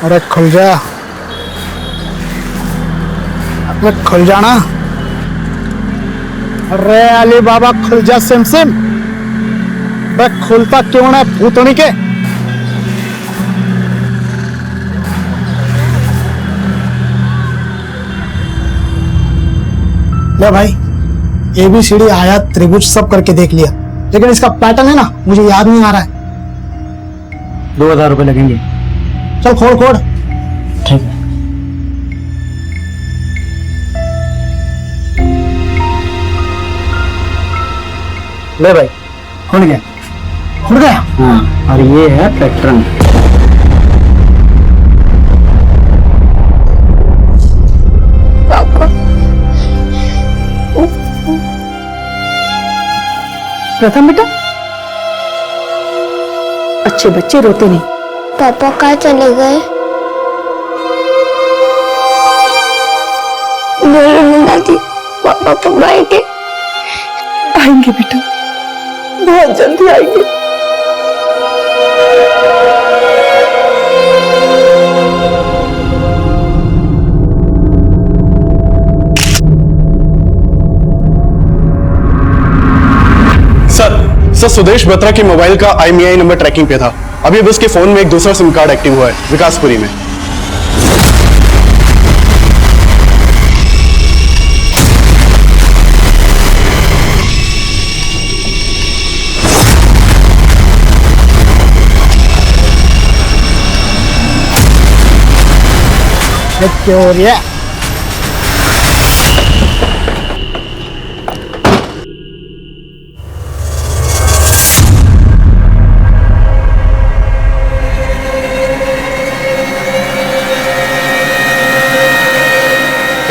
अरे खुल जा, अरे खुल जाना। अरे अली बाबा खुल जा सिम सिम। अरे खुलता क्यों ना भूतनी के। ले भाई, ABCD आयात त्रिभुज सब करके देख लिया, लेकिन इसका पैटर्न है ना मुझे याद नहीं आ रहा है। 2000 रुपए लगेंगे। चल खोल खोल। ठीक है। ले भाई, खुल गया, खुल गया। हाँ, और ये है पैटर्न। पापा, प्रथम बेटा, अच्छे बच्चे रोते नहीं। पापा कहाँ चले गए? बोलो ना दादी, पापा कब आएंगे? आएंगे बेटा, बहुत जल्दी आएंगे। सर सुदेश बत्रा के मोबाइल का IMEI नंबर ट्रैकिंग पे था। अभी अब उसके फोन में एक दूसरा सिम कार्ड एक्टिव हुआ है विकासपुरी में। क्या हो रहा है?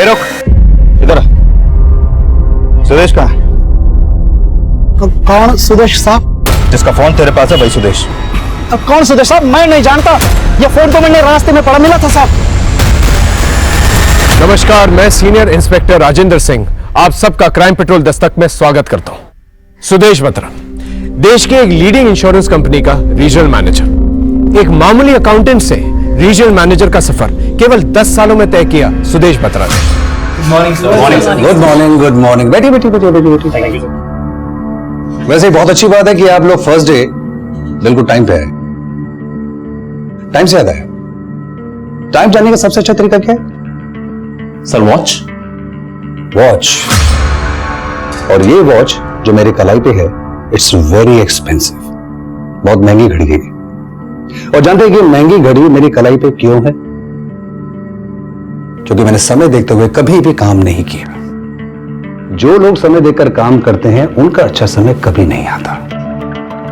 रुक, इधर आ। सुदेश कहाँ है? कौन सुदेश साहब? जिसका फोन तेरे पास है वही सुदेश। कौन सुदेश साहब? मैं नहीं जानता। ये फोन तो मैंने रास्ते में पड़ा मिला था साहब। नमस्कार, मैं सीनियर इंस्पेक्टर राजेंद्र सिंह आप सबका क्राइम पेट्रोल दस्तक में स्वागत करता हूं। सुदेश बत्रा देश के एक लीडिंग इंश्योरेंस कंपनी का रीजनल मैनेजर, एक मामूली अकाउंटेंट से रीजनल मैनेजर का सफर केवल 10 सालों में तय किया सुदेश बत्रा ने। Good morning. बैठिए बैठिए बैठिए बैठिए बैठिए। वैसे बहुत अच्छी बात है कि आप लोग फर्स्ट डे बिल्कुल टाइम पे आए। टाइम से याद आया, टाइम जानने का सबसे अच्छा तरीका क्या है? Sir watch. और ये वॉच जो मेरे कलाई पे है, इट्स वेरी एक्सपेंसिव, बहुत महंगी घड़ी है। और जानते हैं कि महंगी घड़ी मेरी कलाई पे क्यों है? क्योंकि मैंने समय देखते हुए कभी भी काम नहीं किया। जो लोग समय देकर काम करते हैं उनका अच्छा समय कभी नहीं आता।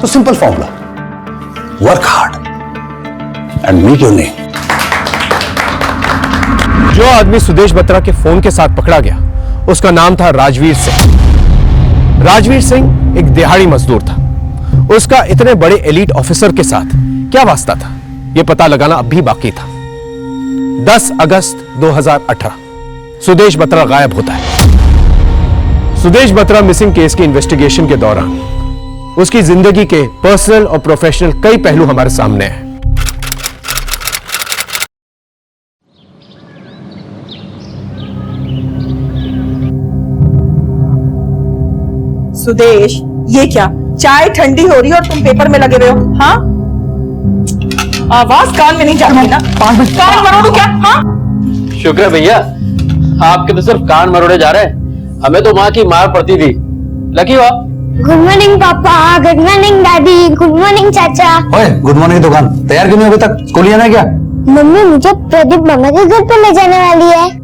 तो simple formula, work hard and meet your name. जो आदमी सुदेश बत्रा के फोन के साथ पकड़ा गया उसका नाम था राजवीर सिंह। राजवीर सिंह एक दिहाड़ी मजदूर था। उसका इतने बड़े एलीट ऑफिसर के साथ क्या वास्ता था, यह पता लगाना अब भी बाकी था। 10 अगस्त 2018 सुदेश बत्रा गायब होता है। सुदेश बत्रा मिसिंग केस के इन्वेस्टिगेशन के दौरान उसकी जिंदगी के पर्सनल और प्रोफेशनल कई पहलू हमारे सामने हैं। सुदेश, ये क्या चाय ठंडी हो रही है और तुम पेपर में लगे हुए हो? हाँ, आवाज कान में नहीं जाती ना? कान मरोड़ू क्या? हाँ, शुक्र है भैया, आपके तो सिर्फ कान मरोड़े जा रहे हैं, हमें तो माँ की मार पड़ती थी। लकी हो आप। गुड मॉर्निंग पापा, गुड मॉर्निंग दादी, गुड मॉर्निंग चाचा। ओए, गुड मॉर्निंग। दुकान तैयार क्यों नहीं अभी तक? स्कूल जाना है क्या? मम्मी मुझे प्रदीप मामा के घर पे ले जाने वाली है।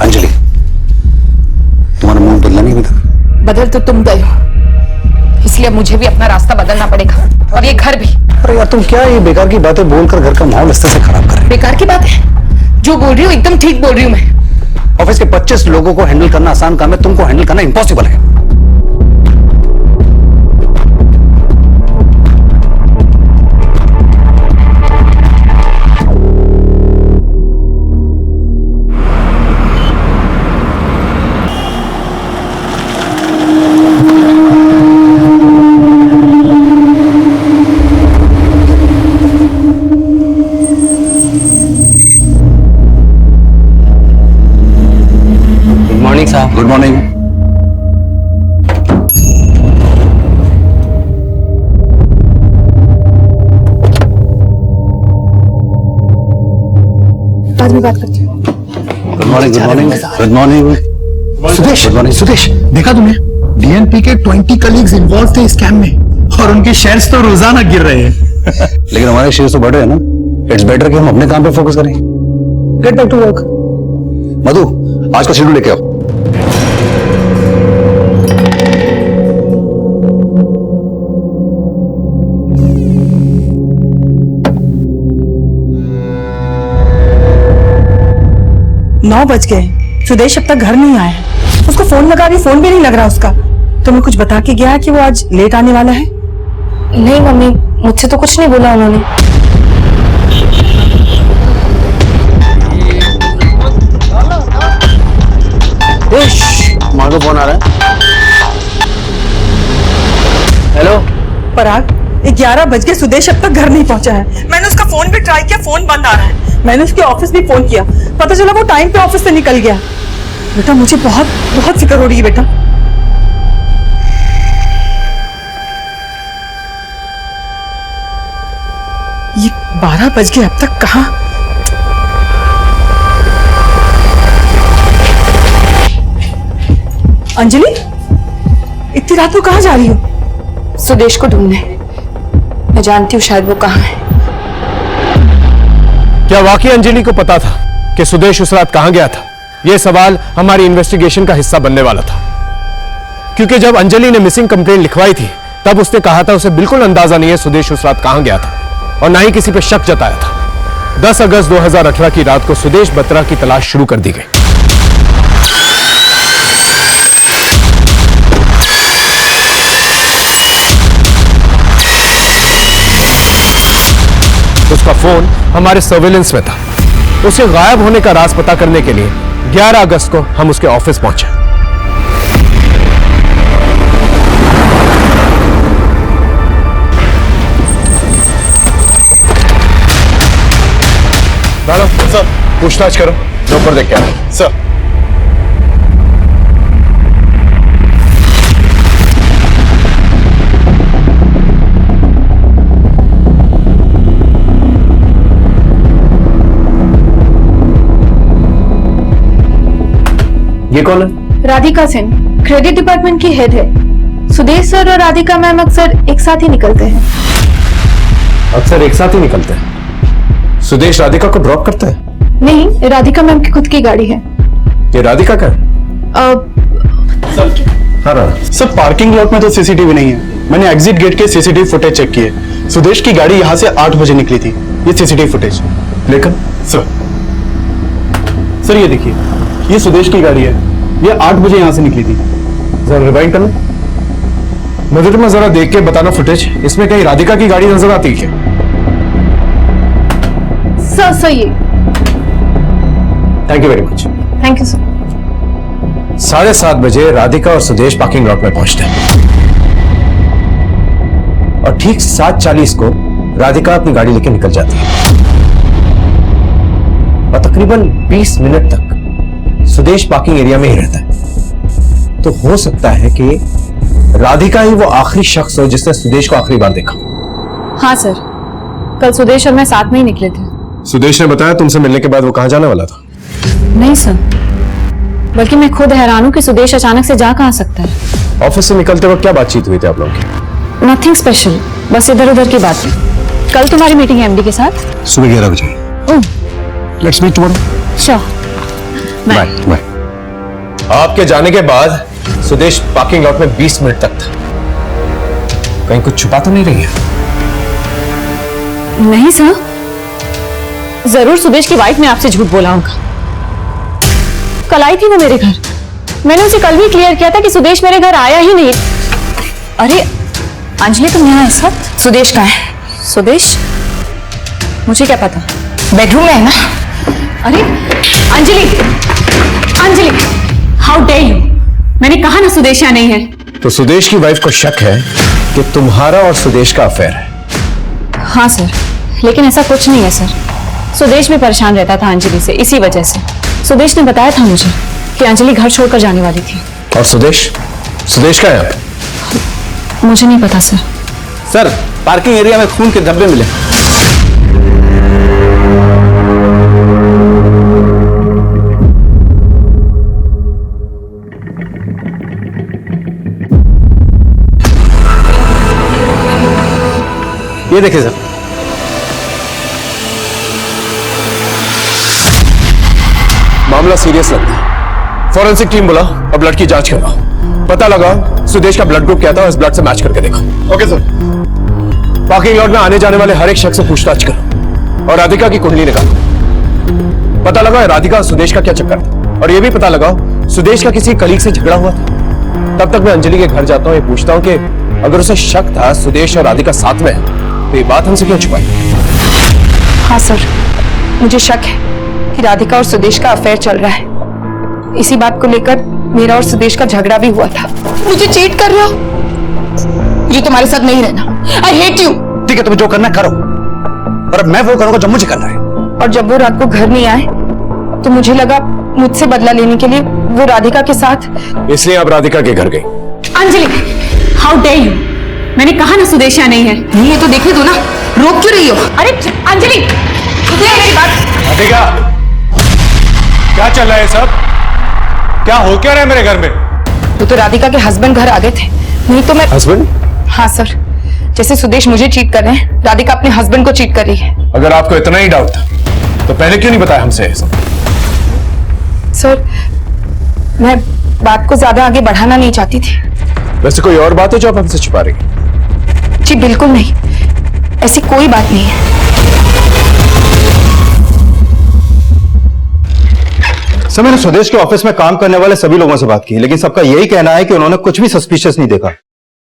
अंजलि, तुम्हारा मुंह बदला नहीं अभी तक? बदल तो तुम गए हो, इसलिए मुझे भी अपना रास्ता बदलना पड़ेगा, और ये घर भी। अरे यार, तुम क्या ये बेकार की बातें बोलकर घर का माहौल इस तरह से खराब कर रहे हो? बेकार की बात है, जो बोल रही हूँ एकदम ठीक बोल रही हूँ मैं। ऑफिस के 25 लोगों को हैंडल करना आसान काम है, तुमको हैंडल करना इम्पॉसिबल है। मॉर्निंग। बाद में बात करती हूँ। Good morning, good morning, good morning. Sudesh, good morning. Sudesh, देखा तुमने? डीएनपी के 20 कलीग्स इन्वॉल्व थे स्कैम में और उनके शेयर्स तो रोजाना गिर रहे हैं। लेकिन हमारे शेयर्स तो बढ़ रहे हैं ना। इट्स बेटर कि हम अपने काम पे फोकस करें। Get back to work. Madhu, आज का शेड्यूल लेके आओ। नौ बज गए, सुदेश अब तक घर नहीं आया है। उसको फोन लगा रही, फोन भी नहीं लग रहा उसका। तुम्हें कुछ बता के गया है कि वो आज लेट आने वाला है? नहीं मम्मी, मुझसे तो कुछ नहीं बोला उन्होंने। माँ को फोन आ रहा है। हेलो। पराग, 11 बज गए, सुदेश अब तक घर नहीं पहुंचा है। मैंने उसका फोन भी ट्राई किया, फोन बंद आ रहा है। मैंने उसके ऑफिस भी फोन किया, पता चला वो टाइम पे ऑफिस से निकल गया। बेटा मुझे बहुत बहुत फिक्र हो रही है बेटा। ये 12 बज गए, अब तक कहाँ? अंजलि, इतनी रात को कहाँ जा रही हो? सुदेश को ढूंढने। मैं जानती हूँ शायद वो कहाँ है। क्या वाकई अंजलि को पता था कि सुदेश उस रात कहां गया था? यह सवाल हमारी इन्वेस्टिगेशन का हिस्सा बनने वाला था, क्योंकि जब अंजलि ने मिसिंग कंप्लेंट लिखवाई थी तब उसने कहा था उसे बिल्कुल अंदाजा नहीं है सुदेश उस रात कहां गया था और ना ही किसी पर शक जताया था। 10 अगस्त 2018 की रात को सुदेश बत्रा की तलाश शुरू कर दी गई। उसका फोन हमारे सर्वेलेंस में था। उसे गायब होने का राज पता करने के लिए 11 अगस्त को हम उसके ऑफिस पहुंचे। डालो सर, पूछताछ करो, ऊपर देख के आओ। सर, ये कौन है? राधिका सेन, क्रेडिट डिपार्टमेंट की हेड है। सुदेश सर और राधिका मैम अक्सर एक साथ ही निकलते हैं। अक्सर एक साथ ही निकलते हैं। सुदेश राधिका को ड्रॉप करता है? नहीं, राधिका मैम की खुद की गाड़ी है। ये राधिका का है? हाँ राधा। सर पार्किंग लॉट में तो सीसीटीवी नहीं है। मैंने एग्जिट गेट के सीसीटीवी फुटेज चेक किए। सुदेश की गाड़ी यहाँ से 8 बजे निकली थी। ये सीसीटीवी फुटेज। लेकिन सर ये देखिए, ये सुदेश की गाड़ी है। ये 8 बजे यहाँ से निकली थी। जरा रिवाइंड करना। मुझे मैं जरा देख के बताना फुटेज। इसमें कहीं राधिका की गाड़ी नजर आती है? सर ये। Thank you very much. Thank you sir. 7:30 बजे राधिका और सुदेश पार्किंग लॉट में पहुंचते हैं और ठीक 7:40 को राधिका अपनी गाड़ी लेकर निकल जाती है और तकरीबन 20 मिनट तक सुदेश पार्किंग एरिया में ही रहता है। तो हो सकता है कि राधिका ही वो आखिरी शख्स हो जिसने सुदेश को आखिरी बार देखा। हाँ सर, कल सुदेश और मैं साथ में ही निकले थे। सुदेश ने बताया तुमसे मिलने के बाद वो कहां जाने वाला था? नहीं सर, बल्कि मैं खुद हैरान हूँ कि सुदेश अचानक से जा कहाँ सकता है। ऑफिस से निकलते वक्त क्या बातचीत हुई थी आप लोगों की? नथिंग स्पेशल, बस इधर उधर की बात है। कल तुम्हारी मीटिंग है एमडी के साथ? सुबह 11 बजे। Let's meet tomorrow. Sure. Bye bye. आपके जाने के बाद सुदेश पार्किंग लॉट में 20 मिनट तक था। कहीं कुछ छुपा तो नहीं रही है? नहीं सर, जरूर सुदेश की वाइफ ने आपसे झूठ बोला होगा। कल आई थी वो मेरे घर। मैंने उसे कल भी क्लियर किया था कि सुदेश मेरे घर आया ही नहीं। अरे अंजलि, तुम यहाँ इस वक्त? सुदेश कहाँ है? सुदेश? मुझे क्या पता, बेडरूम में है ना। अरे Anjali, Anjali, how dare you! मैंने कहा ना सुदेश यहाँ नहीं है। तो सुदेश की वाइफ को शक है कि तुम्हारा और सुदेश का अफेयर है? हाँ सर, लेकिन ऐसा कुछ नहीं है सर। सुदेश भी परेशान रहता था अंजलि से, इसी वजह से। सुदेश ने बताया था मुझे कि अंजलि घर छोड़कर जाने वाली थी। और सुदेश? सुदेश का है? मुझे नहीं पता सर। सर, पार्किंग एरिया में खून के धब्बे मिले। ये देखिए सर। मामला सीरियस लगता है। फॉरेंसिक टीम बुलाओ और ब्लड की जांच करवाओ। पता लगाओ सुदेश का ब्लड ग्रुप क्या था और इस ब्लड से मैच करके देखो। Okay sir. पार्किंग लॉट में आने जाने वाले हर एक शख्स से पूछताछ करो और राधिका की कुंडली निकालो। पता लगाओ राधिका और सुदेश का क्या चक्कर था, और यह भी पता लगाओ सुदेश का किसी कलीग से झगड़ा हुआ था। तब तक मैं अंजलि के घर जाता हूं, ये पूछता हूं कि अगर उसे शक था सुदेश और राधिका साथ में है तो ये बात हमसे क्यों छुपाई? हाँ सर, मुझे शक है कि राधिका और सुदेश का अफेयर चल रहा है। इसी बात को लेकर मेरा और सुदेश का झगड़ा भी हुआ था। मुझे चीट कर रहे हो? मुझे तुम्हारे साथ नहीं रहना। I hate you. ठीक है, तुम्हें जो करना है करो, पर अब मैं वो करूंगा जो मुझे करना है। और जब वो रात को घर नहीं आए तो मुझे लगा मुझसे बदला लेने के लिए वो राधिका के साथ, इसलिए आप राधिका के घर गई। Anjali, how dare you! मैंने कहा ना सुदेश यहाँ नहीं है। नहीं है तो देखने दो ना, रोक क्यों रही हो? अरे अंजलि, सुन मेरी बात। राधिका, क्या चल रहा है सब? क्या हो क्या रहा है मेरे घर में? वो तो राधिका के हस्बैंड घर आ गए थे, नहीं तो मैं। हस्बैंड? हाँ सर, जैसे सुदेश मुझे चीट कर रहे हैं, राधिका अपने हस्बैंड को चीट कर रही है। अगर आपको इतना ही डाउट था तो पहले क्यों नहीं बताया हमसे ये सब? सर, मैं बात को ज्यादा आगे बढ़ाना नहीं चाहती थी। वैसे कोई और बात है जो आप हमसे छुपा रही हैं? जी बिल्कुल नहीं, ऐसी कोई बात नहीं है। सर, मैंने सुदेश के ऑफिस में काम करने वाले सभी लोगों से बात की, लेकिन सबका यही कहना है कि उन्होंने कुछ भी सस्पिशियस नहीं देखा।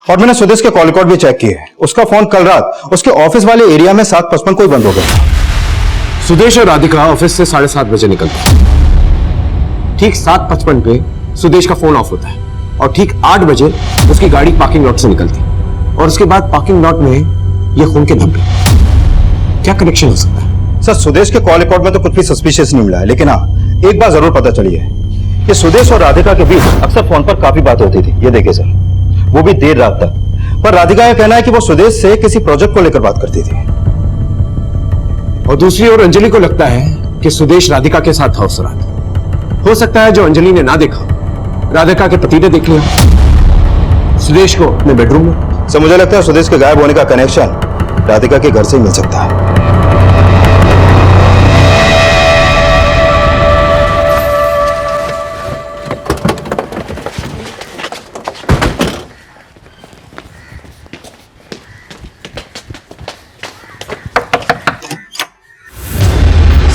और मैंने सुदेश के कॉल रिकॉर्ड भी चेक किए। उसका फोन कल रात उसके ऑफिस वाले एरिया में 7:55 को ही बंद हो गया। सुदेश और राधिका ऑफिस से 7:30 बजे निकलते हैं। ठीक 7:55 पे सुदेश का फोन ऑफ होता है और ठीक 8 बजे उसकी गाड़ी पार्किंग लॉट से निकलती है और उसके बाद पार्किंग लॉट में ये खून के धब्बे। क्या कनेक्शन हो सकता है? सर, सुदेश के कॉल रिकॉर्ड में तो कुछ भी सस्पिशियस नहीं मिला है, लेकिन हाँ, एक बात जरूर पता चली है कि सुदेश और राधिका के बीच अक्सर फोन पर काफी बात होती थी। ये देखिए सर, वो भी देर रात तक। पर राधिका का कहना है कि वो सुदेश से किसी प्रोजेक्ट को लेकर बात करती थी। और दूसरी ओर अंजलि को लगता है कि सुदेश राधिका के साथ था उस रात। हो सकता है जो अंजलि ने ना देखा राधिका के पति ने देख लिया सुदेश को अपने बेडरूम में। सर, मुझे लगता है सुदेश के गायब होने का कनेक्शन राधिका के घर से ही मिल सकता है।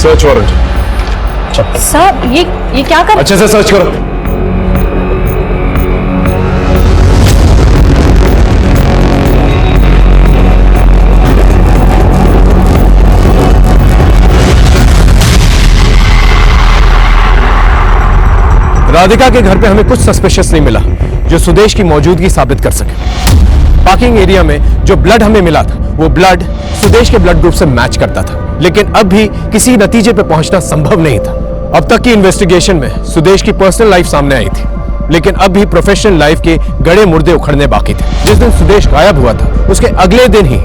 Search warrant. सर, ये क्या कर? अच्छे से सर्च करो। राधिका के घर पे हमें कुछ सस्पिशियस नहीं मिला जो सुदेश की मौजूदगी साबित कर सके। पार्किंग एरिया में जो ब्लड हमें मिला था वो ब्लड सुदेश के ब्लड ग्रुप से मैच करता था, लेकिन अब भी किसी नतीजे पे पहुंचना संभव नहीं था। अब तक की इन्वेस्टिगेशन में सुदेश की पर्सनल लाइफ सामने आई थी, लेकिन अब भी प्रोफेशनल लाइफ के गड़े मुर्दे उखड़ने बाकी थे। जिस दिन सुदेश गायब हुआ था उसके अगले दिन ही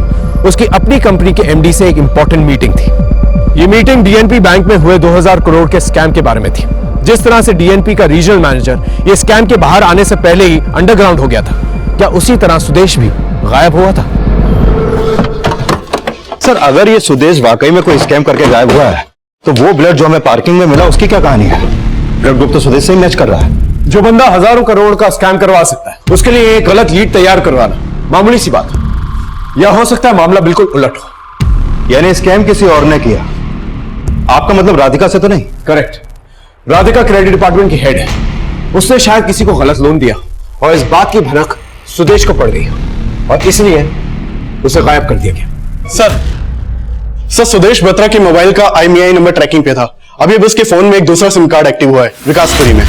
उसकी अपनी कंपनी के एमडी से एक इंपॉर्टेंट मीटिंग थी। ये मीटिंग डीएनपी बैंक में हुए 2000 करोड़ के स्कैम के बारे में थी। जिस तरह से डीएनपी का रीजनल मैनेजर ये स्कैम के बाहर आने से पहले ही अंडरग्राउंड हो गया था, क्या उसी तरह सुदेश भी गायब हुआ था? सर, अगर ये सुदेश वाकई में कोई स्कैम करके गायब हुआ है तो वो ब्लड जो हमें पार्किंग में मिला उसकी क्या कहानी है? ब्लड ग्रुप तो सुदेश से ही मैच कर रहा है। जो बंदा हजारों करोड़ का स्कैम करवा सकता है उसके लिए एक गलत लीड तैयार करवाना मामूली सी बात है। या हो सकता है मामला बिल्कुल उलट हो। यानी स्कैम किसी और ने किया। आपका मतलब राधिका से तो नहीं? करेक्ट। राधिका क्रेडिट डिपार्टमेंट की हेड है। उसने शायद किसी को गलत लोन दिया और इस बात की भनक सुदेश को पड़ गई और इसलिए उसे गायब कर दिया गया। सर, सुदेश बत्रा के मोबाइल का IMEI नंबर ट्रैकिंग पे था। अभी उसके फोन में एक दूसरा सिम कार्ड एक्टिव हुआ है विकासपुरी में।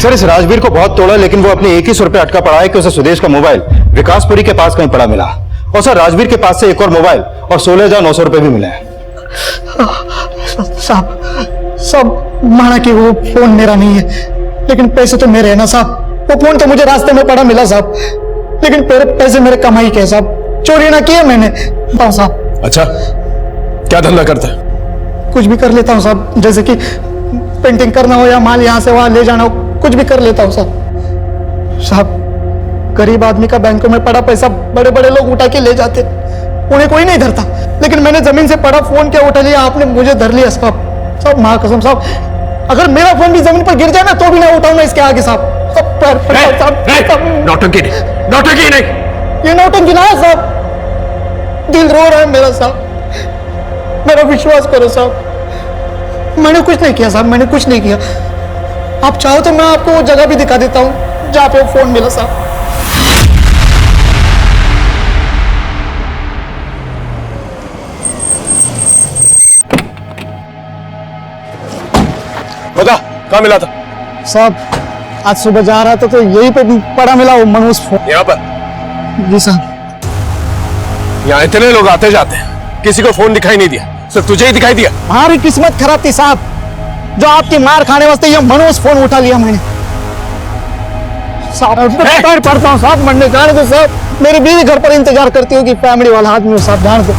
सर, इस राजवीर को बहुत तोड़ा, लेकिन वो अपने एक ही सुर पे अटका पड़ा है कि उसे सुदेश का मोबाइल विकासपुरी के पास कहीं पड़ा मिला। और सर, राजवीर के पास से एक और मोबाइल और 16,900 रुपए भी मिले हैं। साहब सब माना कि वो फोन मेरा नहीं है, लेकिन पैसे तो मेरे हैं ना साहब। वो फोन तो मुझे रास्ते में पड़ा मिला साहब, लेकिन पैसे मेरे कमाई के साहब, चोरी ना किया मैंने। हाँ साहब। अच्छा, क्या धंधा करता है? कुछ भी कर लेता हूँ साहब, जैसे कि पेंटिंग करना हो या माल यहाँ से वहां ले जाना हो, कुछ भी कर लेता हूँ साहब। साहब गरीब आदमी का बैंकों में पड़ा पैसा बड़े बड़े लोग उठा के ले जाते, उन्हें कोई नहीं धरता, लेकिन मैंने जमीन से पड़ा फोन क्या उठा लिया, आपने मुझे धर लिया साहब। साहब माँ कसम साहब, अगर मेरा फोन भी जमीन पर गिर जाए ना तो भी ना उठाऊंगा इसके आगे साहब। नौटंकी नहीं, नौटंकी नहीं। ये नौटंकी ना है साहब, दिल रो रहा है मेरा साहब, मेरा विश्वास करो साहब। मैंने कुछ नहीं किया साहब, मैंने कुछ नहीं किया। आप चाहो तो मैं आपको वो जगह भी दिखा देता हूँ जहाँ पे वो फोन मिला साहब। बता कहाँ मिला था? साहब आज सुबह जा रहा था तो यही पे पड़ा मिला वो मनोज फोन। यहाँ पर? जी साहब। यहाँ इतने लोग आते जाते हैं, किसी को फोन दिखाई नहीं दिया, सिर्फ तुझे ही दिखाई दिया। हमारी किस्मत खराब थी साहब, जो आपकी मार खाने वास्ते ये मनोज फोन उठा लिया मैंने साहब। पैर पड़ता हूँ साहब, मरने जाने दो साहब, मेरी बीवी घर पर इंतजार करती होगी, फैमिली वाला आदमी हो साहब, जान दो।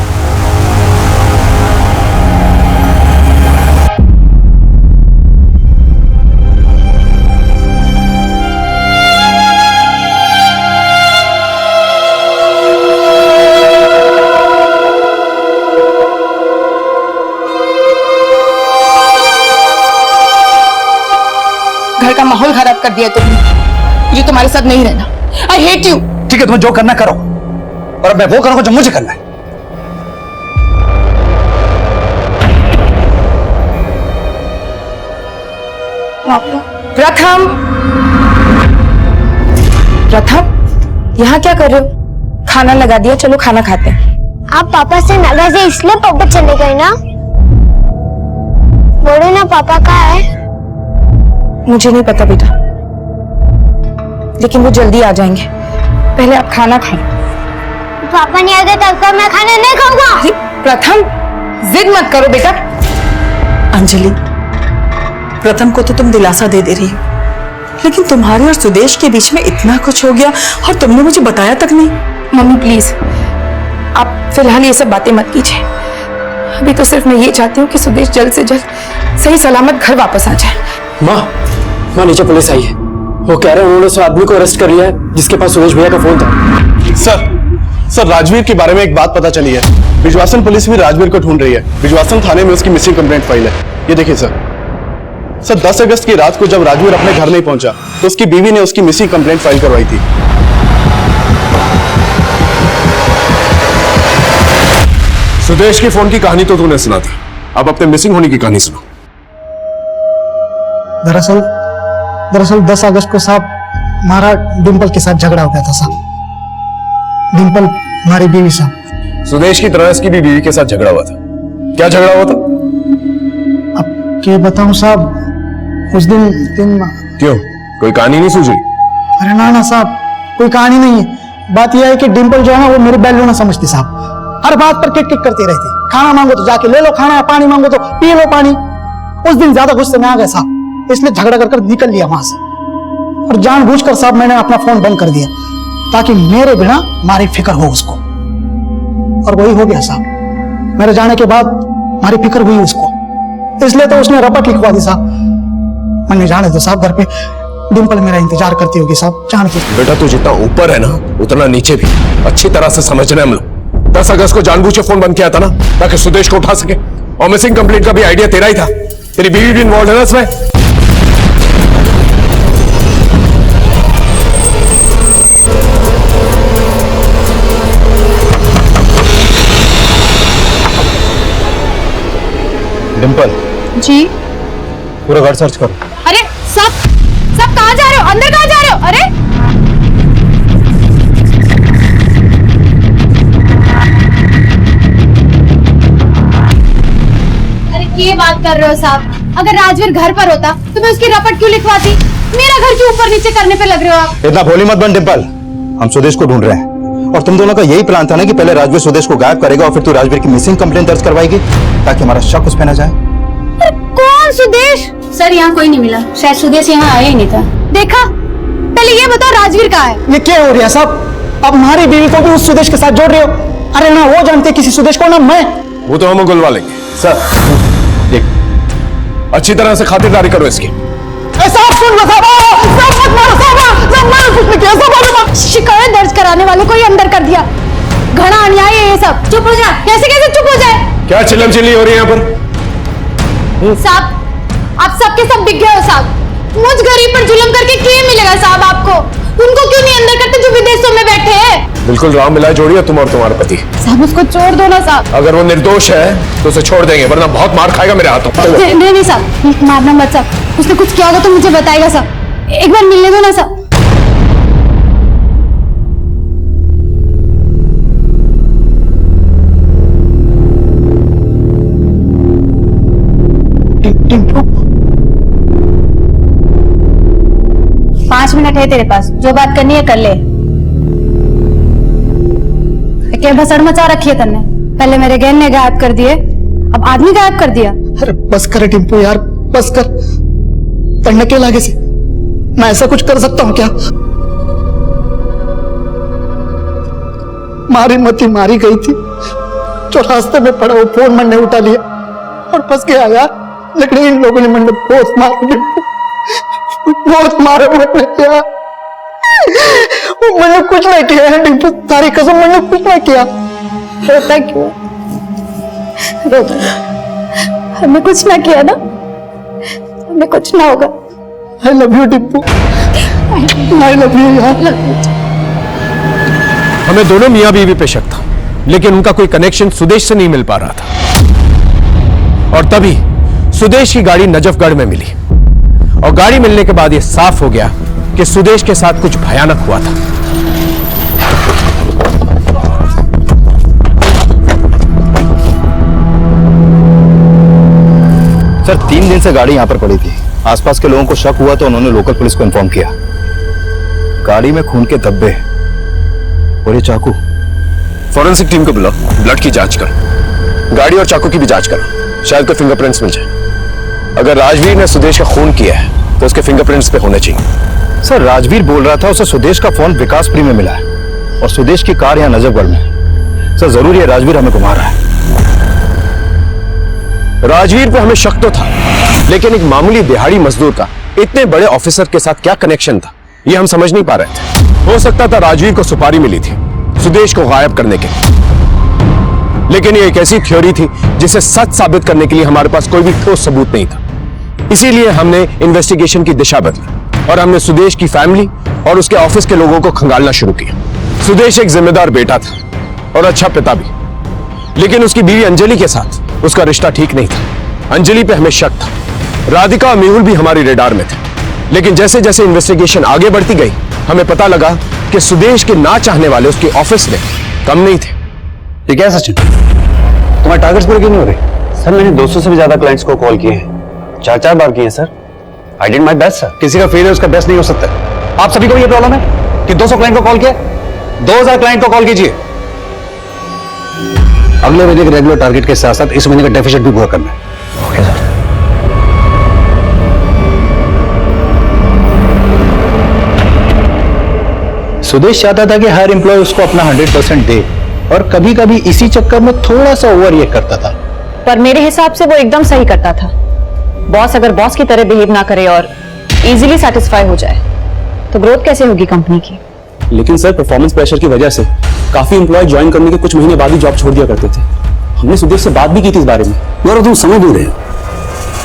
घर का माहौल खराब कर दिया तुमने, मुझे तुम्हारे साथ नहीं रहना। I hate you. ठीक है, तुम्हें जो करना करो, और अब मैं वो करूंगा जो मुझे करना है। प्रथम, प्रथम यहाँ क्या कर रहे हो? खाना लगा दिया, चलो खाना खाते हैं। आप पापा से नाराज है इसलिए पापा चले गए ना? बोलो ना पापा कहाँ है? मुझे नहीं पता बेटा, लेकिन वो जल्दी आ जाएंगे। पहले आप खाना खाओ। पापा नहीं आ गए तब तक मैं खाना नहीं खाऊंगा। प्रथम जिद मत करो बेटा। अंजलि, प्रथम को तो तुम दिलासा दे रही हो, लेकिन तुम्हारे और सुदेश के बीच में इतना कुछ हो गया और तुमने मुझे बताया तक नहीं। मम्मी प्लीज, आप फिलहाल ये सब बातें मत कीजिए। अभी तो सिर्फ मैं ये चाहती हूँ कि सुदेश जल्द से जल्द सही सलामत घर वापस आ जाए। माँ नीचे पुलिस आई है, वो कह रहे हैं उन्होंने उस आदमी को अरेस्ट कर लिया है जिसके पास सुदेश भैया का फोन था। सर राजवीर के बारे में एक बात पता चली है। बिजवासन पुलिस भी राजवीर को ढूंढ रही है। बिजवासन थाने में उसकी मिसिंग कंप्लेंट फाइल है। ये देखिए सर 10 अगस्त की रात को जब राजवीर अपने घर नहीं पहुंचा तो उसकी बीवी ने उसकी मिसिंग कंप्लेंट फाइल करवाई थी। सुदेश की फोन की कहानी तो तूने सुना थी, अब अपने मिसिंग होने की कहानी सुनो। दरअसल 10 अगस्त को साहब हमारा डिंपल के साथ झगड़ा हो गया था साहब। डिंपल हमारी बीवी साहब। सुदेश की तरह इसकी भी बीवी के साथ झगड़ा हुआ था। क्या झगड़ा हुआ था? अब क्या बताऊं साहब, उस दिन क्यों, कोई कहानी नहीं सूझी? अरे ना साहब, कोई कहानी नहीं है। बात यह है कि डिंपल जो है ना वो मेरी बैल्यू ना समझती साहब, हर बात पर किक किक करती रहती। खाना मांगो तो जाके ले लो खाना, पानी मांगो तो पी लो पानी। उस दिन ज्यादा गुस्से में आ गए साहब, इसलिए झगड़ा कर निकल लिया वहां से, और जानबूझकर साहब मैंने अपना फोन बंद कर दिया ताकि मेरे बिना हमारी फिक्र हो उसको, और वही हो गया साहब। मेरे जाने के बाद हमारी फिक्र हुई उसको, इसलिए तो उसने रपट लिखवा दी साहब। मैंने जाने दो साहब, घर पे डिंपल मेरा इंतजार करती होगी साहब, जान के। बेटा तू जितना ऊपर है ना उतना नीचे भी अच्छी तरह से समझना है हम लोग। 10 अगस्त को जानबूझ के फोन बंद किया था ना ताकि सुदेश को उठा सके, और मिसिंग कंप्लेंट का भी आइडिया तेरा ही था। तेरी बीवी भी इन्वॉल्व है ना इसमें। डिंपल जी पूरा घर सर्च करो। अरे सब कहाँ जा रहे हो? अंदर कहाँ जा रहे हो? अरे ये बात कर रहे हो साहब? अगर राजवीर घर पर होता तो मैं उसकी रपट क्यों लिखवाती? मेरा घर क्यों ऊपर नीचे करने पे लग रहे हो आप? इतना भोली मत बन डिंपल, हम सुदेश को ढूंढ रहे हैं। और तुम दोनों का यही प्लान था ना कि पहले राजवीर सुदेश को गायब करेगा और फिर तू राजवीर की मिसिंग कंप्लेंट दर्ज करवाएगी ताकि हमारा शक उस पर न जाए। कौन सुदेश? सर यहाँ कोई नहीं मिला, शायद सुदेश यहाँ आया ही नहीं था। देखा, पहले ये बताओ राजवीर कहाँ है? ये क्या हो रहा है साहब? अब हमारी बीवी को भी उस सुदेश के साथ जोड़ रहे हो। अरे ना वो जानते किसी सुदेश को, ना मैं। वो तो हम गुलवा लेंगे। सर देख, अच्छी तरह से खातिरदारी करो इसकी। साहब सुन लो साहब, मत मारो साहब, मैंने कुछ नहीं किया साहब। शिकायत दर्ज कराने वाले को ही अंदर कर दिया। घना अन्याय है ये सब। चुप हो जा। कैसे कैसे चुप हो जाए? क्या चिल्लम चिल्ली हो रही है यहाँ पर? साहब आप सबके सब बिक गए हो साहब। मुझ गरीब पर जुल्म करके क्या मिलेगा साहब आपको? उनको क्यों नहीं अंदर करते जो विदेशों में बैठे हैं? बिल्कुल राम मिला जोड़ी है तुम और तुम्हारा पति। साहब उसको छोड़ दो ना साहब। अगर वो निर्दोष है तो उसे छोड़ देंगे, वरना बहुत मार खाएगा मेरे हाथों। नहीं साहब, मारना मत साहब। उसने कुछ किया होगा तो मुझे बताएगा साहब। एक बार मिलने दो ना साहब। टिंकू 5 मिनट है तेरे पास, जो बात करनी है कर ले। क्या भसड़ मचा रखी है तन्ने? पहले मेरे गहने गायब कर दिए, अब आदमी गायब कर दिया। अरे बस कर टिंकू यार, बस कर। पढ़ने के लागे से मैं ऐसा कुछ कर सकता हूँ क्या? मारी मती मारी गई थी, जो रास्ते में पड़ा वो फोन मैंने उठा लिया और फंस गया यार। लेकिन इन लोगों ने मैंने बहुत मारा, बहुत मारा मैंने यार। मैंने कुछ नहीं किया है टिंकू, तारी कसम मैंने कुछ नहीं किया। रोता क्यों? रोता, हमें कुछ ना किया ना, हमें कुछ ना होगा। I love you Tinku, I love you यार। हमें दोनों मियां बीवी पे शक था, लेकिन उनका कोई कनेक्शन सुदेश से नहीं मिल पा रहा था। और तभी सुदेश की गाड़ी नजफगढ़ में मिली और गाड़ी मिलने के बाद यह साफ हो गया कि सुदेश के साथ कुछ भयानक हुआ था। सर 3 दिन से गाड़ी यहाँ पर पड़ी थी। आसपास के लोगों को शक हुआ तो उन्होंने लोकल पुलिस को इन्फॉर्म किया। गाड़ी में खून के धब्बे और ये चाकू। फॉरेंसिक टीम को बुलाओ, ब्लड की जांच करो, गाड़ी और चाकू की भी जांच करो, शायद कोई फिंगरप्रिंट्स मिल जाए। अगर राजवीर ने सुदेश का खून किया है तो उसके फिंगरप्रिंट्स पे होने चाहिए। सर राजवीर बोल रहा था उसे सुदेश का फोन विकासपुरी में मिला है और सुदेश की कार यहाँ नजफगढ़ में। सर जरूर ये राजवीर हमें घुमा रहा है। राजवीर पे हमें शक तो था, लेकिन एक मामूली दिहाड़ी मजदूर का इतने बड़े ऑफिसर के साथ क्या कनेक्शन था, ये हम समझ नहीं पा रहे थे। हो सकता था राजवीर को सुपारी मिली थी सुदेश को गायब करने के, लेकिन ये एक ऐसी थ्योरी थी जिसे सच साबित करने के लिए हमारे पास कोई भी ठोस सबूत नहीं था। इसीलिए हमने इन्वेस्टिगेशन की दिशा बदली और हमने सुदेश की फैमिली और उसके ऑफिस के लोगों को खंगालना शुरू किया। सुदेश एक जिम्मेदार बेटा था और अच्छा पिता भी, लेकिन उसकी बीवी अंजलि के साथ उसका रिश्ता ठीक नहीं था। अंजलि पे हमें शक था। राधिका और मेहुल भी हमारी रेडार में थे, लेकिन जैसे जैसे इन्वेस्टिगेशन आगे बढ़ती गई हमें पता लगा कि सुदेश के ना चाहने वाले उसके ऑफिस में कम नहीं थे। ये क्या सचिन, तुम्हारे टारगेट्स पूरे क्यों नहीं हो रहे? सर मैंने 200 से भी ज्यादा क्लाइंट्स को कॉल किए हैं, 4 बार किए sir. I did my best sir. किसी का फेलियर उसका बेस्ट नहीं हो सकता। आप सभी को ये प्रॉब्लम है कि 200 क्लाइंट को कॉल किया, 2000 क्लाइंट को कॉल कीजिए। अगले महीने के रेगुलर टारगेट के साथ साथ इस महीने का डेफिसिट भी पूरा करना है। Okay sir. सुदेश चाहता था कि हर एम्प्लॉय उसको अपना 100% दे और कभी कभी इसी चक्कर में थोड़ा सा ओवर रिएक्ट करता था। पर मेरे हिसाब से वो एकदम सही करता था। बॉस अगर बॉस की तरह बिहेव ना करे और इजीली सेटिस्फाई हो जाए तो ग्रोथ कैसे होगी कंपनी की? लेकिन सर परफॉर्मेंस प्रेशर की वजह से काफी एम्प्लॉय ज्वाइन करने के कुछ महीने बाद ही जॉब छोड़ दिया करते थे। हमने सुदेश से बात भी की थी इस बारे में। यार तुम समझ नहीं रहे,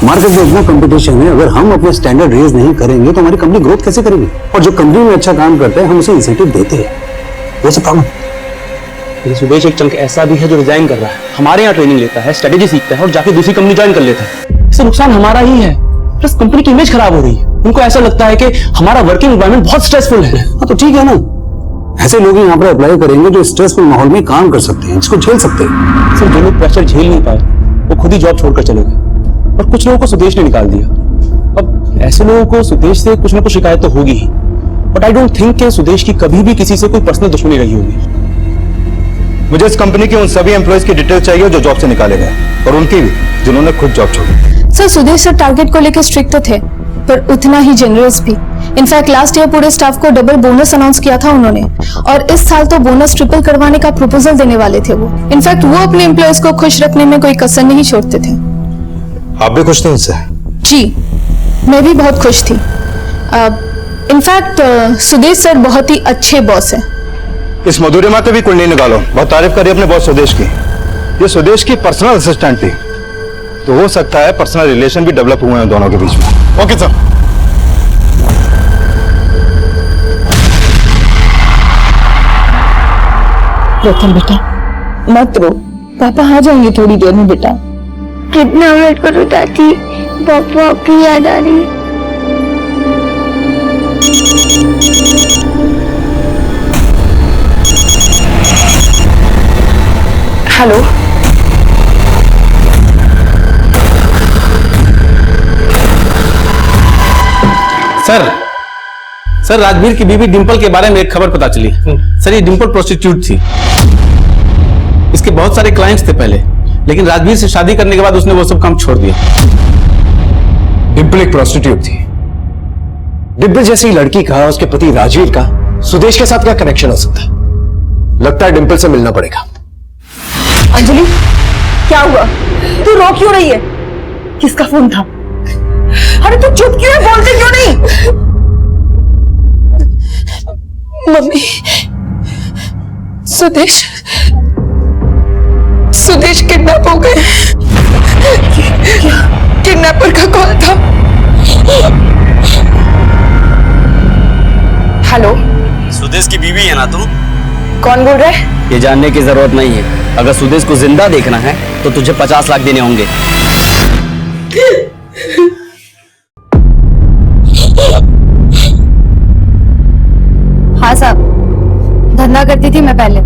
मार्केट में इतना कंपटीशन है, अगर हम अपने स्टैंडर्ड रेज नहीं करेंगे तो हमारी कंपनी ग्रोथ कैसे करेगी? और जो कंपनी में अच्छा काम करते हैं हम उसे इंसेंटिव देते हैं। वो सब काम लेकिन सुदेश एक चंक ऐसा भी है जो रिजाइन कर रहा है, हमारे यहाँ ट्रेनिंग लेता है, स्ट्रेटेजी सीखता है और जाके दूसरी कंपनी ज्वाइन कर लेता है। इससे नुकसान हमारा ही है, प्लस कंपनी की इमेज खराब हो रही है। उनको ऐसा लगता है कि हमारा वर्किंग एनवायरनमेंट बहुत स्ट्रेसफुल है। हाँ तो ठीक है ना, ऐसे लोग यहाँ पर अप्लाई करेंगे जो स्ट्रेसफुल माहौल में काम कर सकते हैं, इसको झेल सकते हैं। सर जो लोग प्रेशर झेल नहीं पाए वो खुद ही जॉब छोड़कर चले गए और कुछ लोगों को सुदेश ने निकाल दिया। अब ऐसे लोगों को सुदेश से कुछ ना कुछ शिकायत तो होगी ही, बट आई डोंट थिंक कि सुदेश की कभी भी किसी से कोई पर्सनल दुश्मनी रही होगी। मुझे इस कंपनी के उन सभी एम्प्लॉयज की डिटेल चाहिए जो जॉब से निकाले गए, और उनकी भी जिन्होंने खुद जॉब छोड़ी। सर सुदेश सर टारगेट को लेकर स्ट्रिक्ट तो थे, पर उतना ही जेनरस भी। इनफैक्ट लास्ट ईयर पूरे स्टाफ को डबल बोनस अनाउंस किया था उन्होंने, और इस साल तो बोनस ट्रिपल करवाने का प्रपोजल देने वाले थे वो। इनफैक्ट वो अपने एम्प्लॉयज को खुश रखने में कोई कसर नहीं छोड़ते थे। आप भी खुश थे उनसे? जी, मैं भी बहुत खुश थी। इनफैक्ट सुदेश सर बहुत ही अच्छे बॉस हैं। इस मधुरिमा के भी कुंडली निकालो, बहुत तारीफ करी अपने बॉस सुदेश की। ये सुदेश की पर्सनल असिस्टेंट थी, तो हो सकता है पर्सनल रिलेशन भी डेवलप हुए हैं दोनों के बीच में। Okay sir. प्रथम बेटा मत रो, पापा आ जाएंगे थोड़ी देर में बेटा। कितना वेट करूं चाची, पापा की याद आ रही है। हेलो, सर राजवीर की बीवी डिंपल के बारे में एक खबर पता चली। सर ये डिंपल प्रोस्टिट्यूट थी, इसके बहुत सारे क्लाइंट्स थे पहले, लेकिन राजवीर से शादी करने के बाद उसने वो सब काम छोड़ दिया। डिंपल एक प्रोस्टिट्यूट थी। डिंपल जैसी लड़की का उसके पति राजवीर का सुदेश के साथ क्या कनेक्शन हो सकता है? लगता है डिंपल से मिलना पड़ेगा। अंजलि क्या हुआ? तू रो क्यों रही है? किसका फोन था? अरे तू चुप क्यों है, बोलते क्यों नहीं? मम्मी, सुदेश किडनैप हो गए। किडनैपर का कॉल था। हेलो, सुदेश की बीवी है ना तुम? कौन बोल रहा है? ये जानने की जरूरत नहीं है। अगर सुदेश को जिंदा देखना है तो तुझे 50 लाख देने होंगे। हाँ साहब, धंधा करती थी मैं पहले,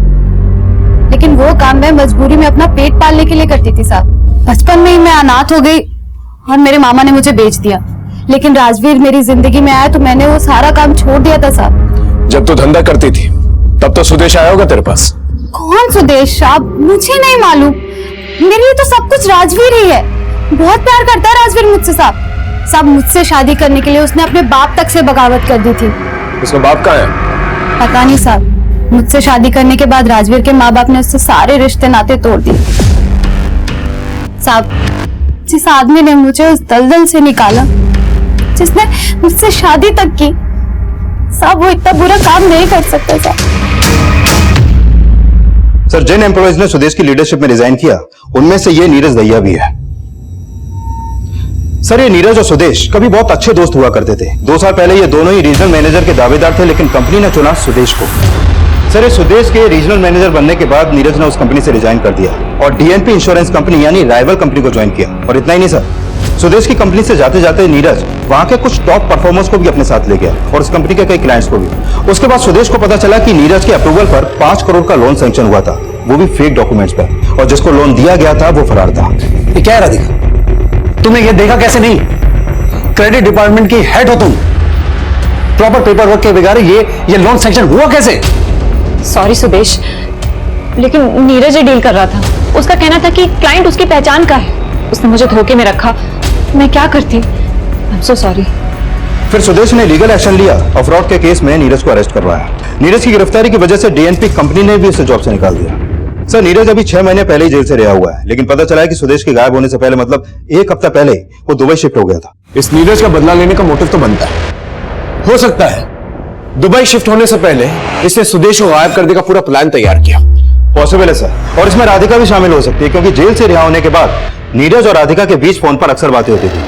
लेकिन वो काम मैं मजबूरी में अपना पेट पालने के लिए करती थी साहब। बचपन में ही मैं अनाथ हो गई और मेरे मामा ने मुझे बेच दिया, लेकिन राजवीर मेरी जिंदगी में आया तो मैंने वो सारा काम छोड़ दिया था साहब। जब तू धंधा करती थी तब तो सुदेश आया होगा तेरे पास। कौन सुदेश साहब? मुझे नहीं मालूम, मेरे लिए तो सब कुछ राजवीर ही है। बहुत प्यार करता है राजवीर मुझसे साहब। मुझसे शादी करने के लिए उसने अपने बाप तक से बगावत कर दी थी। उसका बाप कहाँ है? पता नहीं साहब, मुझसे शादी करने के बाद राजवीर के माँ बाप ने उससे सारे रिश्ते नाते तोड़ दिए साहब। जिस आदमी ने मुझे उस दलदल से निकाला, जिसने मुझसे शादी तक की साहब, वो इतना बुरा काम नहीं कर सकता साहब। सर, जिन एम्प्लॉयज ने सुदेश की लीडरशिप में रिजाइन किया उनमें से ये नीरज दहिया भी है। सर, ये नीरज और सुदेश कभी बहुत अच्छे दोस्त हुआ करते थे। 2 साल पहले ये दोनों ही रीजनल मैनेजर के दावेदार थे, लेकिन कंपनी ने चुना सुदेश को। सर, ये सुदेश के रीजनल मैनेजर बनने के बाद नीरज ने उस कंपनी से रिजाइन कर दिया और डीएनपी इंश्योरेंस कंपनी यानी राइवल कंपनी को ज्वाइन किया। और इतना ही नहीं सर, सुदेश की कंपनी से जाते जाते नीरज वहां के कुछ टॉप परफॉर्मर्स को भी अपने साथ ले गया और उस कंपनी के कई क्लाइंट्स को भी। उसके बाद सुदेश को पता चला कि नीरज के अप्रूवल पर 5 करोड़ का लोन सैंक्शन हुआ था, वो भी फेक डॉक्यूमेंट्स पर, और जिसको लोन दिया गया था वो फरार था। ये क्या है राधिका? तुमने ये देखा कैसे नहीं? क्रेडिट डिपार्टमेंट की हेड हो तुम, प्रॉपर पेपर वर्क के बगैर ये लोन सैंक्शन हुआ कैसे? सॉरी सुदेश, लेकिन नीरज ही डील कर रहा था। उसका कहना था कि क्लाइंट उसकी पहचान का है, उसने मुझे धोखे में रखा। मैं क्या करती? I am so sorry. फिर सुदेश ने लीगल एक्शन लिया और फ्रॉड के केस में नीरज को अरेस्ट करवाया। नीरज की गिरफ्तारी की वजह से डीएनपी कंपनी ने भी उसे जॉब से निकाल दिया। सर, नीरज अभी 6 महीने पहले ही जेल से रिहा हुआ है, लेकिन पता चला है कि सुदेश के गायब होने से पहले, मतलब 1 हफ्ता पहले, वो दुबई शिफ्ट हो गया था। इस नीरज का बदला लेने का मोटिव तो बनता है। हो सकता है दुबई शिफ्ट होने से पहले इसने सुदेश को गायब करने का पूरा प्लान तैयार किया। पॉसिबल है सर, और इसमें राधिका भी शामिल हो सकती है, क्योंकि जेल से रिहा होने के बाद नीरज और राधिका के बीच फोन पर अक्सर बातें होती थी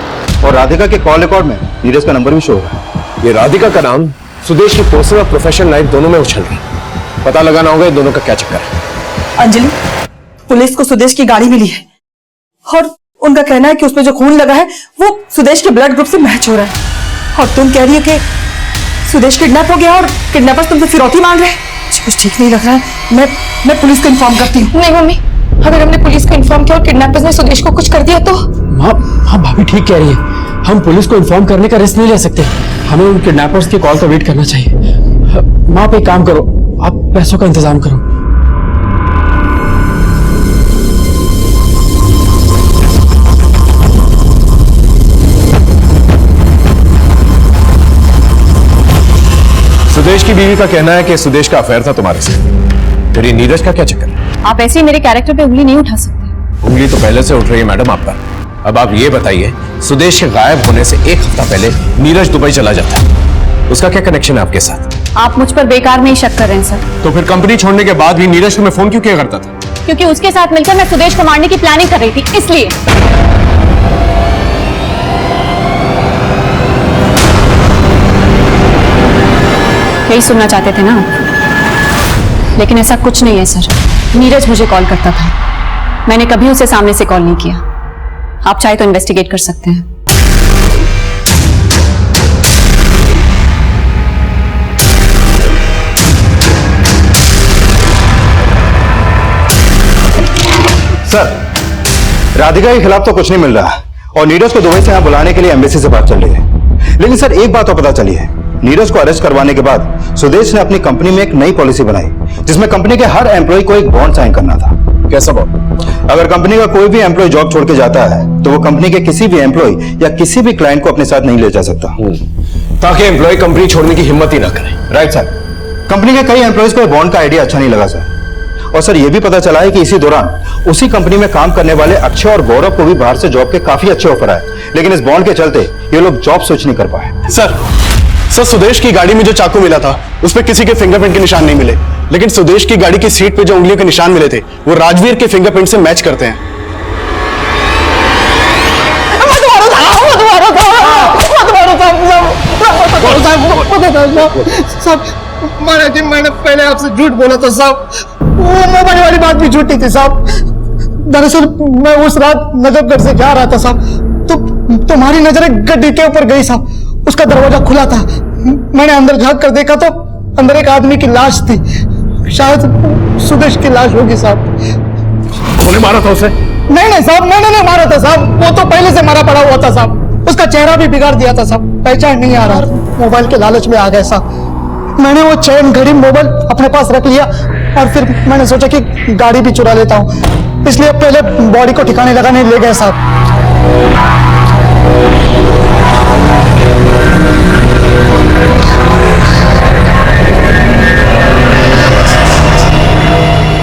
और राधिका के कॉल रिकॉर्ड में नीरज का नंबर भी शो हो रहा है। ये राधिका का नाम सुदेश की पर्सनल और प्रोफेशनल लाइफ दोनों में उछल रही। पता लगाना होगा इन दोनों का क्या चक्कर है। अंजलि, पुलिस को सुदेश की गाड़ी मिली है और उनका कहना है कि उसमें जो खून लगा है वो सुदेश के ब्लड ग्रुप से मैच हो रहा है। और तुम कह रही हो कि सुदेश किडनैप हो गया और किडनैपर्स तुमसे फिरौती मांग रहे हैं। मुझे कुछ ठीक नहीं लग रहा है। मैं पुलिस को इन्फॉर्म करती हूँ। नहीं मम्मी, अगर हमने पुलिस को इन्फॉर्म किया और किडनैपर्स ने सुदेश को कुछ कर दिया तो? हाँ भाभी ठीक कह रही है, हम पुलिस को इन्फॉर्म करने का रिस्क नहीं ले सकते। हमें उन किडनैपर्स की कॉल का वेट करना चाहिए। माँ, आप एक काम करो, आप पैसों का इंतजाम करो। बीवी का कहना है कि सुदेश का अफेयर था तुम्हारे साथ। फिर ये नीरज का क्या चक्कर है? आप ऐसे ही मेरे कैरेक्टर पे उंगली नहीं उठा सकते। उंगली तो पहले से उठ रही है मैडम आप पर। अब आप ये बताइए, सुदेश के गायब होने से एक हफ्ता पहले नीरज दुबई चला जाता है, उसका क्या कनेक्शन है आपके साथ? आप मुझ पर बेकार में ही शक कर रहे हैं सर। तो फिर कंपनी छोड़ने के बाद भी नीरज तुम्हें फोन क्यों किया करता था? क्योंकि उसके साथ मिलकर मैं सुदेश को मारने की प्लानिंग कर रही थी, इसलिए। यही सुनना चाहते थे ना आप? लेकिन ऐसा कुछ नहीं है सर। नीरज मुझे कॉल करता था, मैंने कभी उसे सामने से कॉल नहीं किया। आप चाहे तो इन्वेस्टिगेट कर सकते हैं। सर, राधिका के खिलाफ तो कुछ नहीं मिल रहा और नीरज को दुबई से यहाँ बुलाने के लिए एम्बेसी से बात चल रही है। लेकिन सर एक बात तो पता चली है, नीरज को अरेस्ट करवाने के बाद सुदेश ने अपनी कंपनी में एक नई पॉलिसी बनाई जिसमें कंपनी के हर एम्प्लॉय को एक बॉन्ड साइन करना था। कैसा बॉन्ड? अगर कंपनी का कोई भी एम्प्लॉय जॉब छोड़ के जाता है तो वो कंपनी के किसी भी एम्प्लॉय या किसी भी क्लाइंट को अपने साथ नहीं ले जा सकता, ताकि एम्प्लॉय कंपनी छोड़ने की हिम्मत ही ना करे। Right sir. कंपनी के कई एम्प्लॉयज को बॉन्ड का आइडिया अच्छा नहीं लगा सर। और सर ये भी पता चला है कि इसी दौरान उसी कंपनी में काम करने वाले अक्षय और गौरव को भी बाहर से जॉब के काफी अच्छे ऑफर आए, लेकिन इस बॉन्ड के चलते ये लोग जॉब स्विच नहीं कर पाए। सर सुदेश की गाड़ी में जो चाकू मिला था उस पर किसी के फिंगरप्रिंट के निशान नहीं मिले, लेकिन सुदेश की गाड़ी की सीट पे जो उंगलियों के निशान मिले थे वो राजवीर के फिंगरप्रिंट से मैच करते हैं। मैंने पहले आपसे झूठ बोला था साहब, वो मोबाइल वाली बात भी झूठी थी साहब। दरअसल मैं उस रात नजफगढ़ से जा रहा था साहब, तो तुम्हारी नजरें गड्डी के ऊपर गई साहब। उसका दरवाजा खुला था, मैंने अंदर झांक कर देखा तो अंदर एक आदमी की लाश थी, शायद सुदेश की लाश होगी साहब। तूने मारा था उसे? नहीं साहब, मैंने नहीं मारा था साहब, वो तो पहले से मारा पड़ा हुआ था साहब। उसका चेहरा भी बिगाड़ दिया था साहब, पहचान नहीं आ रहा, मोबाइल के लालच में आ गए साहब। मैंने वो चैन घड़ी मोबाइल अपने पास रख लिया और फिर मैंने सोचा कि गाड़ी भी चुरा लेता हूँ, इसलिए पहले बॉडी को ठिकाने लगाने ले गए साहब।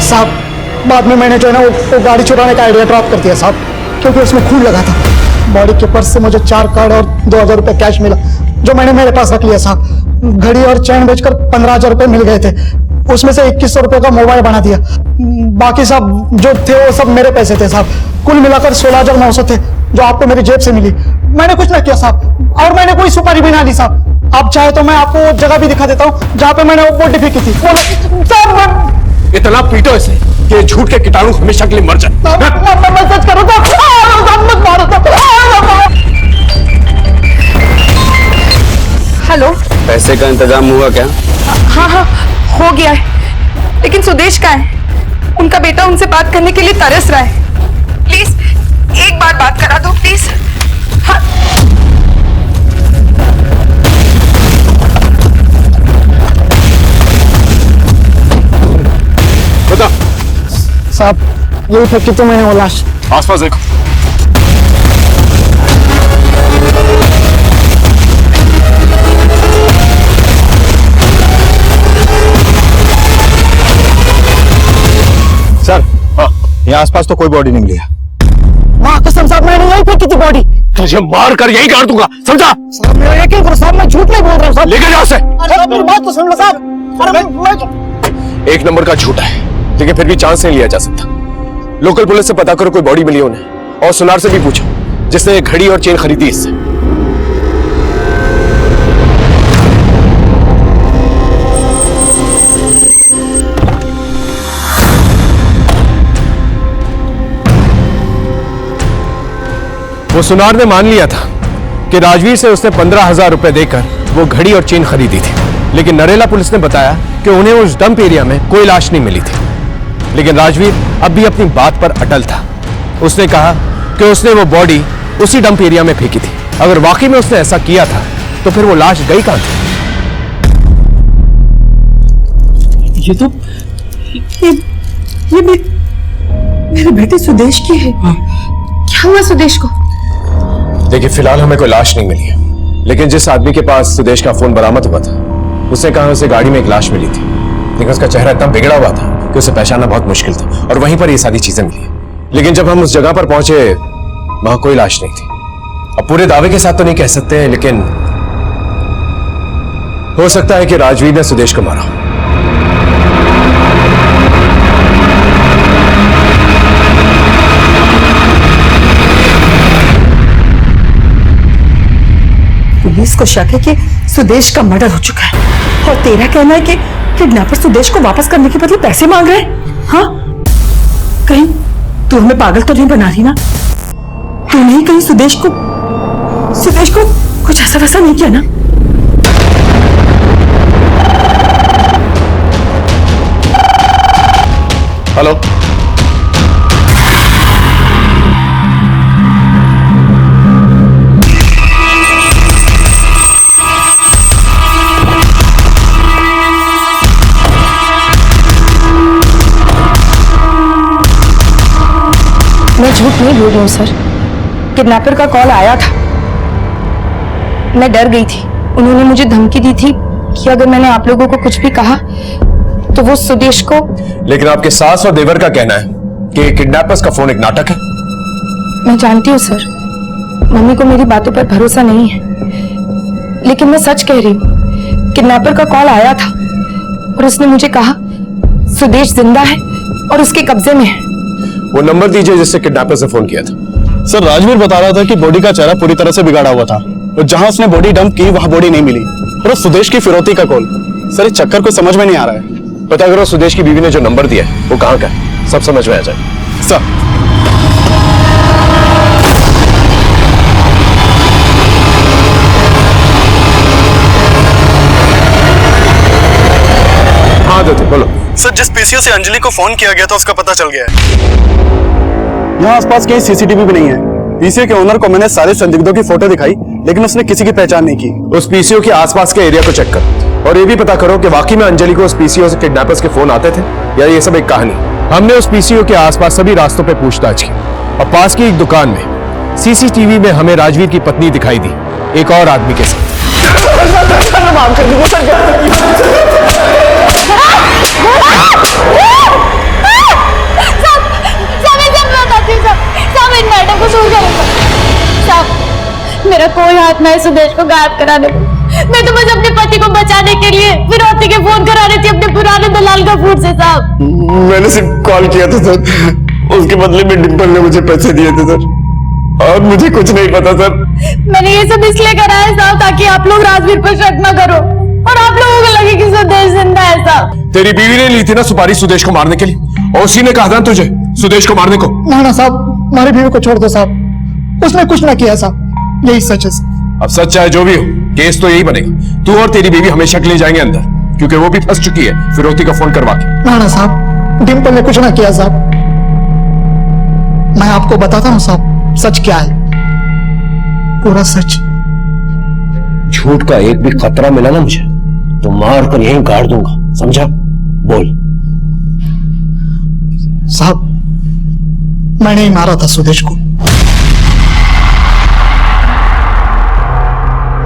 साहब बाद में मैंने जो है ना वो गाड़ी चुराने का आइडिया ड्रॉप कर दिया साहब, क्योंकि उसमें खून लगा था। बॉडी के पर्स से मुझे 4 कार्ड और 2000 रुपए कैश मिला जो मैंने मेरे पास रख लिया साहब। घड़ी और चैन बेचकर 15,000 रुपए मिल गए थे, उसमें से 2100 रुपए का मोबाइल बना दिया। बाकी सब जो थे वो सब मेरे पैसे थे साहब, कुल मिलाकर 16,900 थे जो आपको मेरी जेब से मिली। मैंने कुछ ना किया साहब, और मैंने कोई सुपारी भी ना ली साहब। आप चाहे तो मैं आपको वो जगह भी दिखा देता हूँ जहाँ पे मैंने वो बॉडी फेंकी थी। इतना पीटो इसे कि झूठ के कीटाणु हमेशा के लिए मर जाए। मैं सच करूँ तो मत मारो तो। हेलो, पैसे का इंतजाम हुआ क्या? हाँ हो गया है, लेकिन सुदेश का है, उनका बेटा उनसे बात करने के लिए तरस रहा है। प्लीज एक बार बात करा दो प्लीज। हाँ। बता साहब, यही फेंकी तो मैंने वो लाश। आसपास देखो। सर यहाँ आसपास तो कोई बॉडी नहीं मिली है। माँ कसम साहब, मैंने यही फेंकी थी बॉडी। तुझे मार कर यही काट दूंगा, समझा? साहब मेरा यकीन करो साहब, मैं झूठ नहीं बोल रहा हूँ साहब। लेके जाओ से। अरे मेरी बात तो सुन लो साहब। अरे मैं एक नंबर का झूठा है, लेकिन फिर भी चांस नहीं लिया जा सकता। लोकल पुलिस से पता करो कोई बॉडी मिली उन्हें, और सुनार से भी पूछो जिसने ये घड़ी और चेन खरीदी इससे। वो सुनार ने मान लिया था कि राजवीर से उसने 15,000 रुपए देकर वो घड़ी और चेन खरीदी थी, लेकिन नरेला पुलिस ने बताया कि उन्हें उस डंप एरिया में कोई लाश नहीं मिली थी। लेकिन राजवीर अब भी अपनी बात पर अटल था। उसने कहा कि उसने वो बॉडी उसी डंप एरिया में फेंकी थी। अगर वाकई में उसने ऐसा किया था तो फिर वो लाश गई कहां थी? ये मेरे बेटे सुदेश की है। क्या हुआ सुदेश को? देखिए फिलहाल हमें कोई लाश नहीं मिली है, लेकिन जिस आदमी के पास सुदेश का फोन बरामद हुआ था उसने कहा उसे गाड़ी में एक लाश मिली थी, लेकिन उसका चेहरा इतना बिगड़ा हुआ था कि उसे पहचानना बहुत मुश्किल था, और वहीं पर ये सारी चीजें मिली। लेकिन जब हम उस जगह पर पहुंचे वहां कोई लाश नहीं थी। अब पूरे दावे के साथ तो नहीं कह सकते हैं, लेकिन हो सकता है कि राजवीर ने सुदेश को मारा। पुलिस को शक है कि सुदेश का मर्डर हो चुका है, और तेरा कहना है कि किडनैपर सुदेश को वापस करने के बदले पैसे मांग रहे हैं। हाँ, कहीं तू हमें पागल तो नहीं बना रही ना? तू नहीं कहीं सुदेश को कुछ ऐसा वैसा नहीं किया ना? हेलो, मैं झूठ नहीं बोल रही हूँ सर, किडनैपर का कॉल आया था। मैं डर गई थी। उन्होंने मुझे धमकी दी थी कि अगर मैंने आप लोगों को कुछ भी कहा तो वो सुदेश को। लेकिन आपके सास और देवर का कहना है कि किडनैपर्स का फोन एक नाटक है। मैं जानती हूँ सर, मम्मी को मेरी बातों पर भरोसा नहीं है, लेकिन मैं सच कह रही हूँ। किडनैपर का कॉल आया था और उसने मुझे कहा सुदेश जिंदा है और उसके कब्जे में है। वो नंबर दीजिए जिससे किडनैपर से फोन किया था। सर राजवीर बता रहा था कि बॉडी का चेहरा पूरी तरह से बिगाड़ा हुआ था, और जहां उसने बॉडी डंप की वहां बॉडी नहीं मिली, और उस सुदेश की फिरौती का कॉल। सर इस चक्कर को समझ में नहीं आ रहा है। पता करो सुदेश की बीवी ने जो नंबर दिया है वो कहाँ का है, सब समझ में आ जाए। सर हाँ देते बोलो। सर जिस पीसीओ से अंजलि को फोन किया गया था उसका पता चल गया है। यहाँ आसपास कहीं सीसीटीवी भी नहीं है। पीसीओ के ओनर को मैंने सारे संदिग्धों की फोटो दिखाई, लेकिन उसने किसी की पहचान नहीं की। उस पीसीओ के आसपास के एरिया को चेक कर, और ये भी पता करो कि वाकई में अंजलि को उस पीसीओ से किडनैपर्स के फोन आते थे या ये सब एक कहानी। हमने उस पीसीओ के आसपास सभी रास्तों पे पूछताछ की, और पास की एक दुकान में सीसीटीवी में हमें राजवीर की पत्नी दिखाई दी एक और आदमी के साथ। मेरा कोई हाथ नहीं सुदेश को गायब कराने में। मैं तो बस अपने पति को बचाने के लिए फिरौती के फोन करा रही थी अपने पुराने दलाल गफूर से। साहब मैंने सिर्फ कॉल किया था सर, उसके बदले में डिंपल ने मुझे पैसे दिए थे सर, और मुझे कुछ नहीं पता सर। मैंने ये सब इसलिए करा है साहब ताकि आप लोग राजवीर पर शक न करो और आप लोगों को लगे कि सुदेश जिंदा है। साहब तेरी बीवी ने ली थी ना सुपारी सुदेश को मारने के लिए, और उसी ने कहा था तुझे सुदेश को मारने को। ना साहब, हमारी बीवी को छोड़ दो साहब, उसने कुछ ना किया साहब, यही सच है। अब सच चाहे जो भी हो, केस तो यही बनेगा। तू और तेरी बीवी हमेशा के लिए जाएंगे अंदर, क्योंकि वो भी फंस चुकी है फिरौती का फोन करवा के। ना साहब, डिंपल ने कुछ ना किया साहब। मैं आपको बताता हूँ साहब सच क्या है, पूरा सच। झूठ का एक भी खतरा मिला ना मुझे तो मार कर यहीं गाड़ दूंगा, समझा? बोल। साहब मैंने ही मारा था सुदेश को।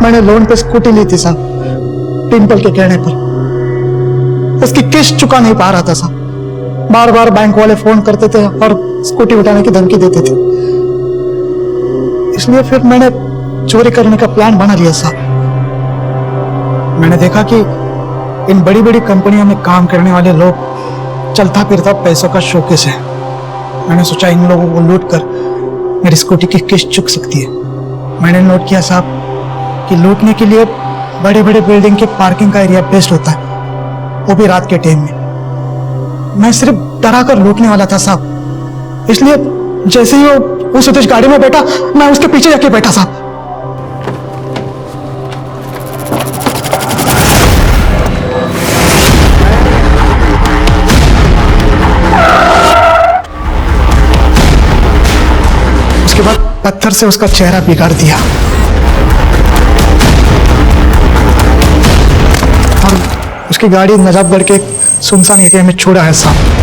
मैंने लोन पे स्कूटी ली थी साहब, डिंपल के कहने पर। उसकी किस्त चुका नहीं पा रहा था साहब, बार बार बैंक वाले फोन करते थे और स्कूटी उठाने की धमकी देते थे। इसलिए फिर मैंने चोरी करने का प्लान बना लिया साहब। मैंने देखा कि इन बड़ी बड़ी कंपनियों में काम करने वाले लोग चलता फिरता पैसों का शौकेस है। मैंने सोचा इन लोगों को लूट कर मेरी स्कूटी की किस्त चुक सकती है। मैंने नोट किया साहब कि लूटने के लिए बड़े बड़े बिल्डिंग के पार्किंग का एरिया बेस्ट होता है, वो भी रात के टाइम में। मैं सिर्फ डरा कर लूटने वाला था साहब, इसलिए जैसे ही वो सुदेश गाड़ी में बैठा मैं उसके पीछे जाके बैठा साहब। उसके बाद पत्थर से उसका चेहरा बिगाड़ दिया और उसकी गाड़ी नजफगढ़ के सुनसान एरिया में छोड़ा है साहब।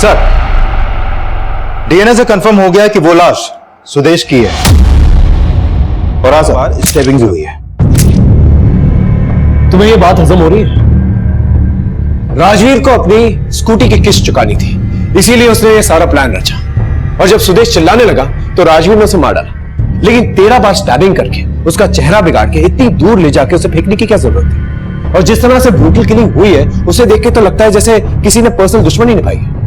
सर, डीएनए से कंफर्म हो गया है कि वो लाश सुदेश की है और आज स्टेपिंग भी हुई है। तुम्हें ये बात हजम हो रही है? राजवीर को अपनी स्कूटी की किस्त चुकानी थी, इसीलिए उसने ये सारा प्लान रचा। और जब सुदेश चिल्लाने लगा तो राजवीर ने उसे मार डाला। लेकिन 13 बार स्टैबिंग करके उसका चेहरा बिगाड़ के इतनी दूर ले जाके उसे फेंकने की क्या जरूरत थी? और जिस तरह से ब्रूटल किलिंग हुई है उसे देख के तो लगता है जैसे किसी ने पर्सनल दुश्मनी निभाई है।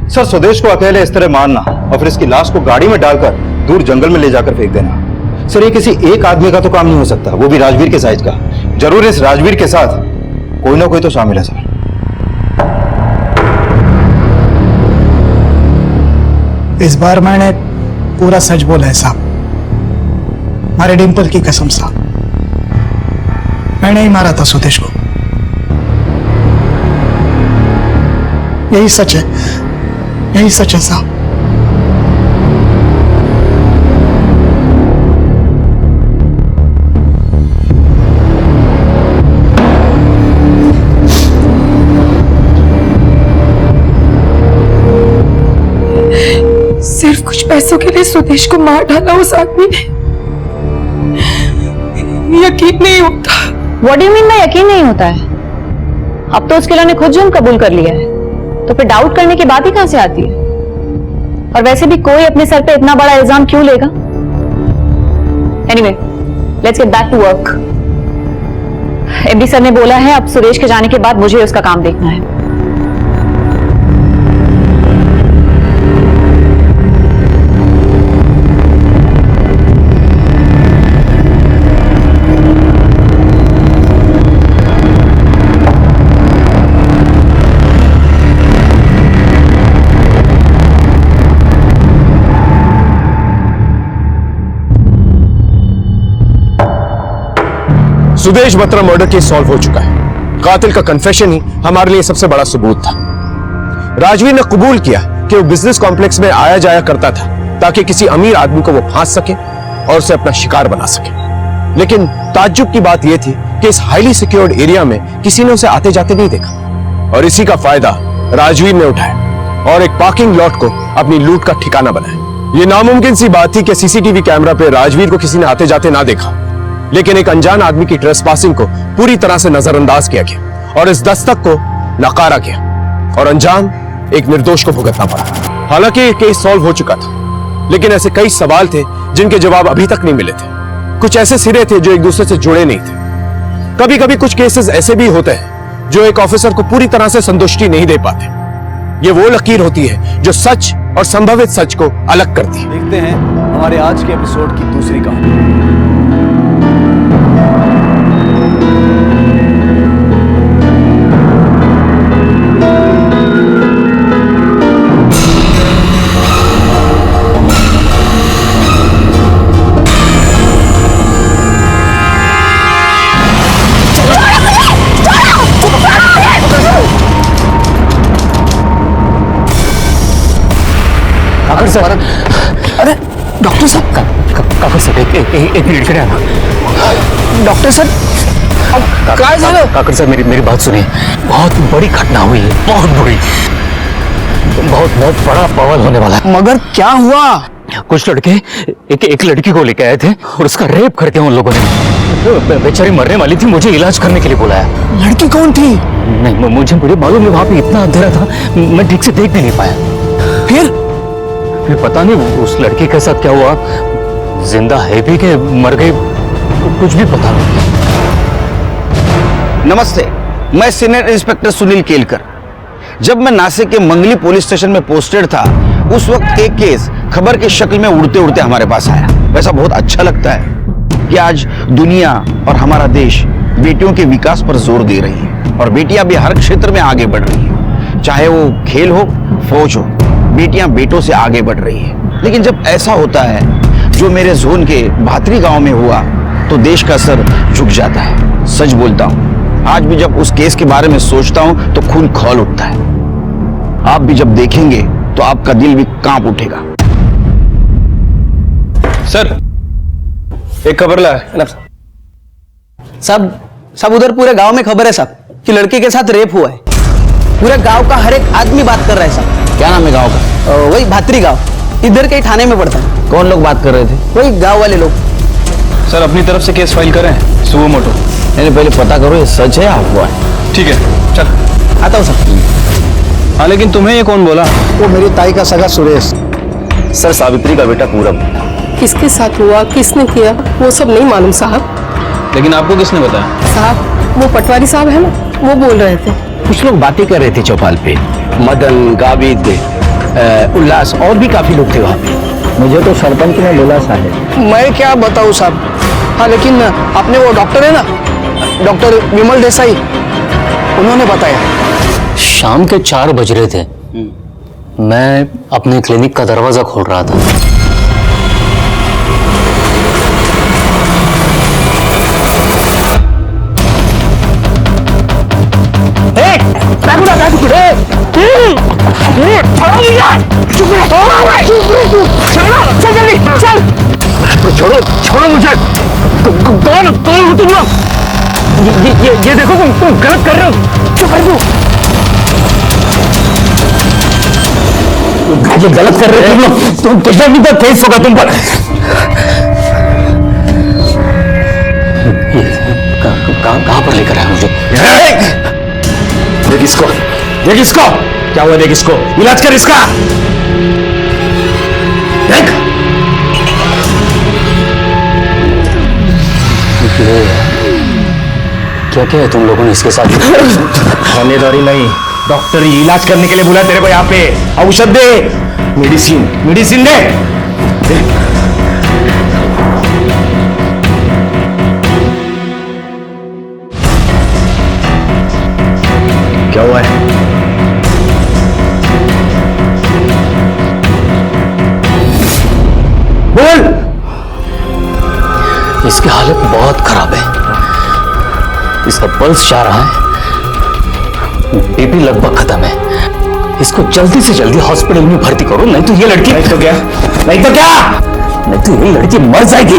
सर, सुदेश को अकेले इस तरह मारना और फिर इसकी लाश को गाड़ी में डालकर दूर जंगल में ले जाकर फेंक देना, सर ये किसी एक आदमी का तो काम नहीं हो सकता, वो भी राजवीर के साइज का। जरूर इस राजवीर के साथ कोई ना कोई तो शामिल है सर। इस बार मैंने पूरा सच बोला है साहब, हमारे डिंपल की कसम साहब, मैंने ही मारा था सुदेश को। यही सच है, यही सच है साहब। सिर्फ कुछ पैसों के लिए सुदेश को मार डाला उस आदमी ने। यकीन नहीं होता। What do you mean by यकीन नहीं होता है? अब तो उसके ने खुद जुर्म कबूल कर लिया है, तो फिर डाउट करने की बात ही कहां से आती है? और वैसे भी कोई अपने सर पे इतना बड़ा इल्जाम क्यों लेगा? Anyway, let's get back to work. MD sir ने बोला है अब सुरेश के जाने के बाद मुझे उसका काम देखना है। Sudesh Batra murder case solve हो चुका है। कातिल का कन्फेशन ही हमारे लिए सबसे बड़ा सबूत था। राजवीर ने कबूल किया कि वो बिजनेस कॉम्प्लेक्स में आया जाया करता था ताकि किसी अमीर आदमी को वो फांस सके और उसे अपना शिकार बना सके। लेकिन ताज्जुब की बात यह थी कि इस हाईली सिक्योर्ड एरिया में किसी ने उसे आते जाते नहीं देखा और इसी का फायदा राजवीर ने उठाया और एक पार्किंग लॉट को अपनी लूट का ठिकाना बनाया। यह नामुमकिन सी बात थी कि सीसीटीवी कैमरा पे राजवीर को किसी ने आते जाते ना देखा, लेकिन एक अनजान आदमी की ट्रेसपासिंग को पूरी तरह से नजरअंदाज किया गया और इस दस्तक को नकारा गया और अंजाम एक निर्दोष को भुगतना पड़ा। हालांकि केस सॉल्व हो चुका था, लेकिन ऐसे कई सवाल थे जिनके जवाब अभी तक नहीं मिले थे। कुछ ऐसे सिरे थे जो एक दूसरे से जुड़े नहीं थे। कभी कभी कुछ केसेस ऐसे भी होते हैं जो एक ऑफिसर को पूरी तरह से संतुष्टि नहीं दे पाते। ये वो लकीर होती है जो सच और संभावित सच को अलग करती है। देखते हैं हमारे आज के एपिसोड की दूसरी कहानी। काकर सर, अरे डॉक्टर साहब, काकर सर एक मिनट के आना। डॉक्टर सर, काय झालं? काकर सर मेरी बात सुनिए, बहुत बड़ी घटना हुई है, बहुत बड़ी, बहुत बड़ा बवाल होने वाला है। मगर क्या हुआ? कुछ लड़के एक लड़की को लेके आए थे और उसका रेप करके उन लोगों ने, बेचारी मरने वाली थी, मुझे इलाज करने के लिए बुलाया। लड़की कौन थी? नहीं मुझे मालूम नहीं, वहां पे इतना अंधेरा था मैं ठीक से देख भी नहीं पाया। फिर पता नहीं उस लड़की के साथ क्या हुआ, जिंदा है भी कि मर गई कुछ भी पता नहीं। नमस्ते, मैं सीनियर इंस्पेक्टर सुनील केलकर। जब मैं नासिक के मंगली पुलिस स्टेशन में पोस्टेड था उस वक्त एक केस खबर की शक्ल में उड़ते उड़ते हमारे पास आया। वैसा बहुत अच्छा लगता है कि आज दुनिया और हमारा देश बेटियों के विकास पर जोर दे रही है और बेटियां भी हर क्षेत्र में आगे बढ़ रही है, चाहे वो खेल हो, फौज हो, बेटियां बेटों से आगे बढ़ रही है। लेकिन जब ऐसा होता है जो मेरे जोन के भातरी गांव में हुआ तो देश का सर झुक जाता है। सच बोलता हूं, आज भी जब उस केस के बारे में सोचता हूं तो खून खौल उठता है। आप भी जब देखेंगे तो आपका दिल भी कांप उठेगा। सर एक खबर लाया सब उधर पूरे गांव में खबर है साहब कि लड़के के साथ रेप हुआ है। पूरे गांव का हर एक आदमी बात कर रहा है साहब। क्या नाम है गांव का? वही भात्री गांव, इधर के थाने में पड़ता है। कौन लोग बात कर रहे थे? वही गांव वाले लोग। सर अपनी तरफ से केस फाइल करें सुबह मोटो। नहीं पहले पता करो ये सच है या अफवाह है। ठीक है चल आता हूँ सर। हाँ लेकिन तुम्हें ये कौन बोला? वो मेरी ताई का सगा सुरेश। सर सावित्री का बेटा पूरब। किसके साथ हुआ, किसने किया, वो सब नहीं मालूम साहब। लेकिन आपको किसने बताया? साहब वो पटवारी साहब है ना, वो बोल रहे थे। कुछ लोग बातें कर रहे थे चौपाल पे, मदन, गाविद, उल्लास और भी काफी लोग थे वहाँ पे। मुझे तो सरपंच ने बोला साहब। मैं क्या बताऊँ साहब। हाँ लेकिन अपने वो डॉक्टर है ना, डॉक्टर विमल देसाई, उन्होंने बताया। शाम के 4 बज रहे थे, मैं अपने क्लिनिक का दरवाजा खोल रहा था। छोड़ो छोड़ो मुझे। कौन हो तुम लोग? ये देखो तुम गलत कर रहे हो। चुप कर दो। ये गलत कर रहे हो तुम लोग। तुम कितना भी तो केस होगा तुम पर। कहाँ पर लेकर आया मुझे? देख इसको, देख इसको, क्या हुआ? देख इसको, इलाज कर इसका। देख क्या क्या है तुम लोगों ने इसके साथ? खानेदारी नहीं, डॉक्टर इलाज करने के लिए बुलाया तेरे को यहाँ पे। औषध दे, मेडिसिन मेडिसिन दे। क्या हुआ है? बोल। इसकी हालत बहुत खराब है, इसका पल्स जा रहा है, बीपी लगभग खत्म है। इसको जल्दी से जल्दी हॉस्पिटल में भर्ती करो, नहीं तो ये लड़की नहीं तो क्या, नहीं तो क्या, नहीं तो ये लड़की मर जाएगी।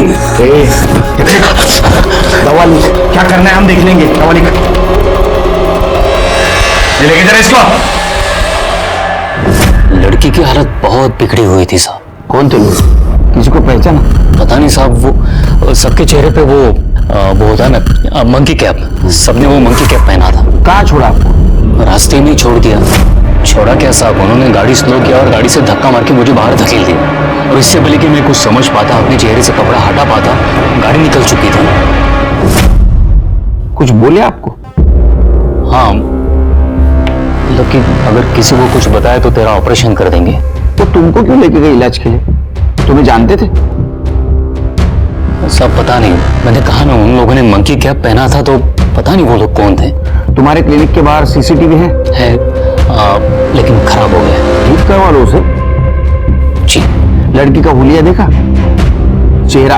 दवा ली, क्या करना है हम देख लेंगे। दवा लेकर लेके जरा इसको। लड़की की हालत बहुत बिगड़ी हुई थी साहब। कौन थे लोग? किसी को पहचाना? पता नहीं साहब, वो सबके चेहरे पे वो होता है ना मंकी कैप, सबने वो मंकी कैप पहना था। कहाँ छोड़ा आपको? रास्ते में ही छोड़ दिया। छोड़ा क्या साहब, उन्होंने गाड़ी स्लो किया और गाड़ी से धक्का मार के मुझे बाहर धकेल दिया। और इससे पहले कि मैं कुछ समझ पाता, अपने चेहरे से कपड़ा हटा पाता, गाड़ी निकल चुकी थी। कुछ बोले आपको? हाँ, मतलब कि अगर किसी को कुछ बताया तो तेरा ऑपरेशन कर देंगे। तो तुमको क्यों लेके गए इलाज के लिए? तुम्हें जानते थे? सब पता नहीं, मैंने कहा ना उन लोगों ने मंकी कैप पहना था, तो पता नहीं वो लोग कौन थे। तुम्हारे क्लिनिक के बाहर सीसीटीवी है? लेकिन खराब हो गया। ठीक करवा लो उसे। जी। लड़की का हुलिया देखा? चेहरा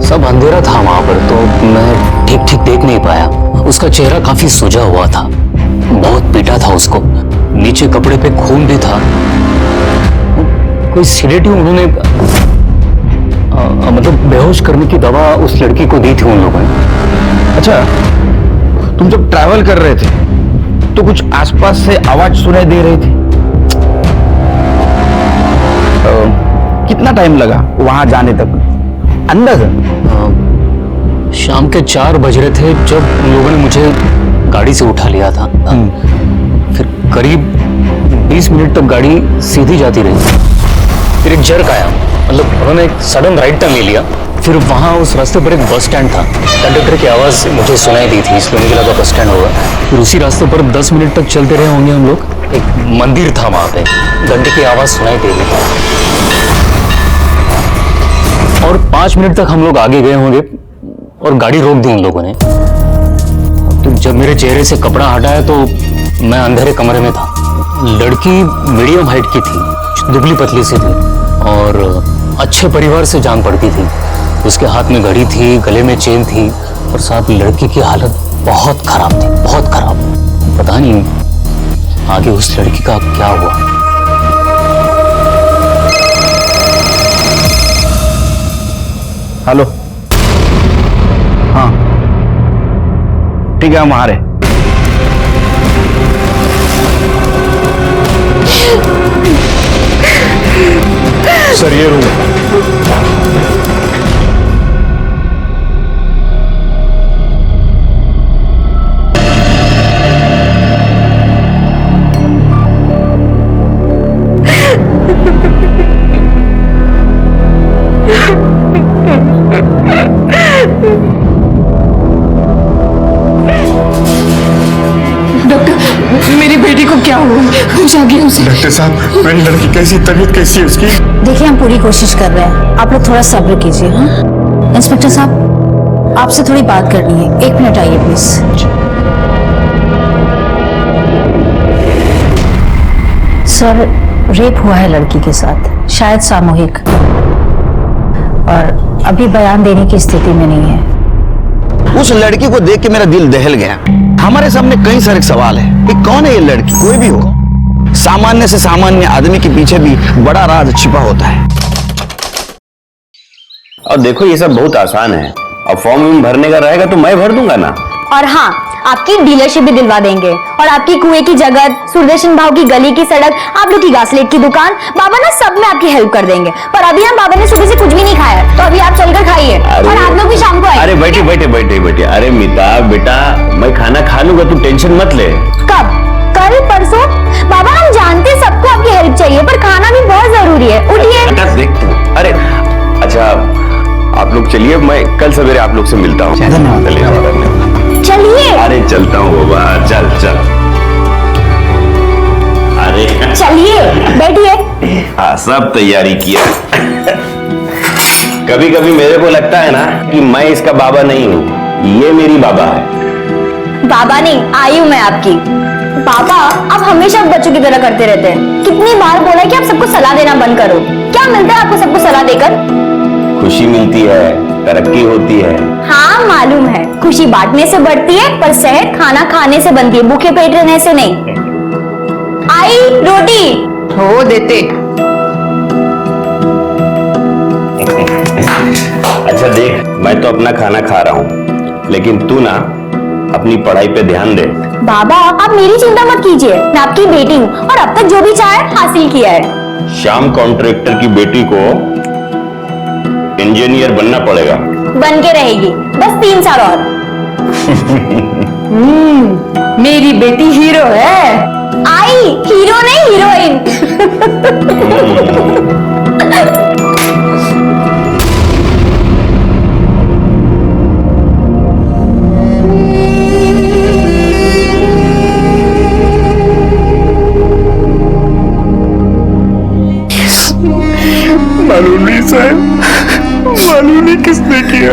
सब अंधेरा था वहां पर, तो मैं ठीक ठीक देख नहीं पाया। उसका चेहरा काफी सूजा हुआ था, बहुत पीटा था उसको, नीचे कपड़े पे खून भी था। कोई सिडेटिव उन्होंने मतलब बेहोश करने की दवा उस लड़की को दी थी उन लोगों ने। अच्छा, तुम जब ट्रैवल कर रहे थे तो कुछ आसपास से आवाज सुनाई दे रही थी? कितना टाइम लगा वहां जाने तक अंदाजा? शाम के 4 बज रहे थे जब उन लोगों ने मुझे गाड़ी से उठा लिया था। फिर करीब 20 मिनट तक गाड़ी सीधी जाती रही, फिर एक जर्क आया, मतलब उन्होंने एक सडन राइट टर्न ले लिया। फिर वहां उस रास्ते पर एक बस स्टैंड था, कंडक्टर की आवाज मुझे सुनाई दी थी, इसलिए मुझे लगा बस स्टैंड होगा। फिर उसी रास्ते पर 10 मिनट तक चलते रहे होंगे हम लोग। एक मंदिर था वहां पे, घंटे की आवाज सुनाई दे रही थी। और 5 मिनट तक हम लोग आगे गए होंगे और गाड़ी रोक दी उन लोगों ने। तो जब मेरे चेहरे से कपड़ा हटाया तो मैं अंधेरे कमरे में था। लड़की मीडियम हाइट की थी, दुबली पतली सी थी और अच्छे परिवार से जान पड़ती थी। उसके हाथ में घड़ी थी, गले में चेन थी और साथ लड़की की हालत बहुत खराब थी, बहुत खराब। पता नहीं आगे उस लड़की का क्या हुआ। हेलो, हाँ ठीक है, हम आ रहे। सर ये रूम। डॉक्टर, मेरी बेटी को क्या हुआ? कुछ आ गया उसे? डॉक्टर साहब, मेरी लड़की कैसी, तबीयत कैसी है उसकी? देखिए, हम पूरी कोशिश कर रहे हैं, आप लोग थोड़ा सब्र कीजिए। हाँ इंस्पेक्टर साहब, आपसे थोड़ी बात करनी है, 1 मिनट आइए प्लीज। सर, रेप हुआ है लड़की के साथ, शायद सामूहिक, और अभी बयान देने की स्थिति में नहीं है। उस लड़की को देख के मेरा दिल दहल गया। हमारे सामने कई सारे सवाल है कि कौन है ये लड़की? कोई भी हो, सामान्य से सामान्य आदमी के पीछे भी बड़ा राज छिपा होता है। और देखो, ये सब बहुत आसान है। अब फॉर्म भरने का रहेगा तो मैं भर दूंगा ना। और हाँ, आपकी डीलरशिप भी दिलवा देंगे, और आपकी कुएं की जगह, सुरदर्शन भाव की गली की सड़क, आप लोग की घासलेट की दुकान, बाबा ना सब में आपकी हेल्प कर देंगे। पर अभी हम बाबा ने सुबह से कुछ भी नहीं खाया, तो अभी आप चलकर खाइए, और आप लोग भी शाम को आइए। अरे बैठे बैठे बैठे बैठे। अरे मीता बेटा, मैं खाना खा लूंगा, तू टेंशन मत ले। कब? कल? परसों? बाबा हम जानते सबको आपकी हेल्प चाहिए, पर खाना भी बहुत जरूरी है। उठिए। देख, अरे अच्छा, आप लोग चलिए, मैं कल सवेरे आप लोग से मिलता हूँ। चलिए। अरे चलता हूँ बाबा, चल चल। अरे चलिए, बैठिए। हाँ, सब तैयारी किया। कभी कभी मेरे को लगता है ना कि मैं इसका बाबा नहीं हूँ, ये मेरी बाबा है। बाबा नहीं, आई हूँ मैं आपकी। बाबा, आप हमेशा बच्चों की तरह करते रहते हैं। कितनी बार बोला कि आप सबको सलाह देना बंद करो। क्या मिलता है आपको सबको सलाह देकर? खुशी मिलती है, तरक्की होती है। हाँ मालूम है, खुशी बांटने से बढ़ती है, पर सेहत खाना खाने से बनती है, भूखे पेट रहने से नहीं। आई रोटी हो देते। अच्छा देख, मैं तो अपना खाना खा रहा हूँ, लेकिन तू ना अपनी पढ़ाई पे ध्यान दे। बाबा, आप मेरी चिंता मत कीजिए, मैं आपकी बेटी हूँ, और अब तक जो भी चाहे हासिल किया है। श्याम कॉन्ट्रैक्टर की बेटी को इंजीनियर बनना पड़ेगा। बन के रहेगी, बस 3 साल और। मेरी बेटी हीरो है। आई हीरो नहीं, हीरोइन। मालूम नहीं साहब, मालूम नहीं किसने किया।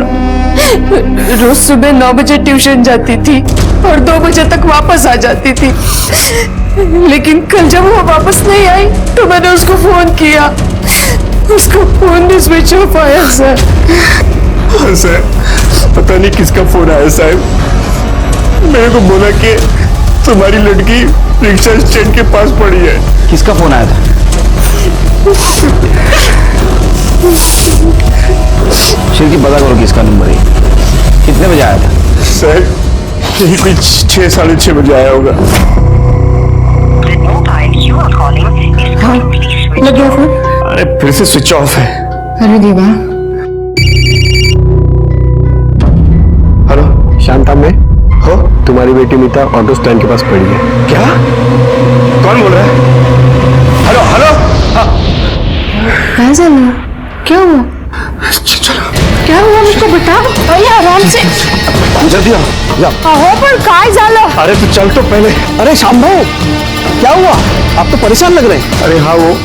रोज सुबह 9 बजे ट्यूशन जाती थी और 2 बजे तक वापस आ जाती थी, लेकिन कल जब वो वापस नहीं आई तो मैंने उसको फोन किया, उसका फोन भी स्विच ऑफ आया सर। सर, पता नहीं किसका फोन आया साहब, मेरे को बोला कि तुम्हारी लड़की रिक्शा स्टैंड के पास पड़ी है। किसका फोन आया था? शिल्पी, पता करो किसका नंबर है। कितने बजे आया था? सर, यही कोई 6, 6:30 बजे आया होगा। हाँ, लग गया फोन। अरे फिर से स्विच ऑफ है। अरे देवा। हेलो, शांता में हो? तुम्हारी बेटी मीता ऑटो स्टैंड के पास पड़ी है। क्या? कौन बोल रहा है? Hello hello. कहाँ से हुआ? क्या हुआ? क्या हुआ मुझको बताओ। भैया आराम से, जल्दी आओ। अहो पर काय झालं? अरे तू चल तो पहले। अरे श्याम भाई, क्या हुआ? आप तो परेशान लग रहे हैं। अरे हाँ, वो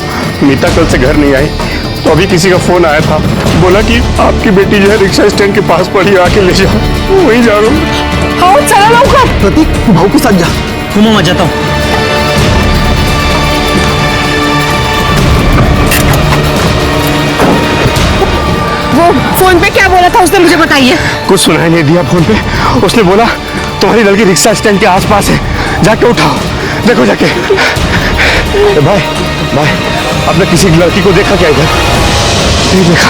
मीता कल से घर नहीं आई, तो अभी किसी का फोन आया था, बोला कि आपकी बेटी जो है रिक्शा स्टैंड के पास पड़ी, आके ले जाओ। वही जा रहा हूँ। हाँ चला लवकर। प्रतीक, भाऊ के साथ जा। घूमो, मैं जाता हूँ। वो फोन पे क्या बोला था उसने, मुझे बताइए। कुछ सुनाई नहीं दिया फोन पे। उसने बोला तुम्हारी लड़की रिक्शा स्टैंड के आसपास है, जाके उठाओ, देखो जाके। भाई भाई, आपने किसी लड़की को देखा क्या इधर? नहीं देखा।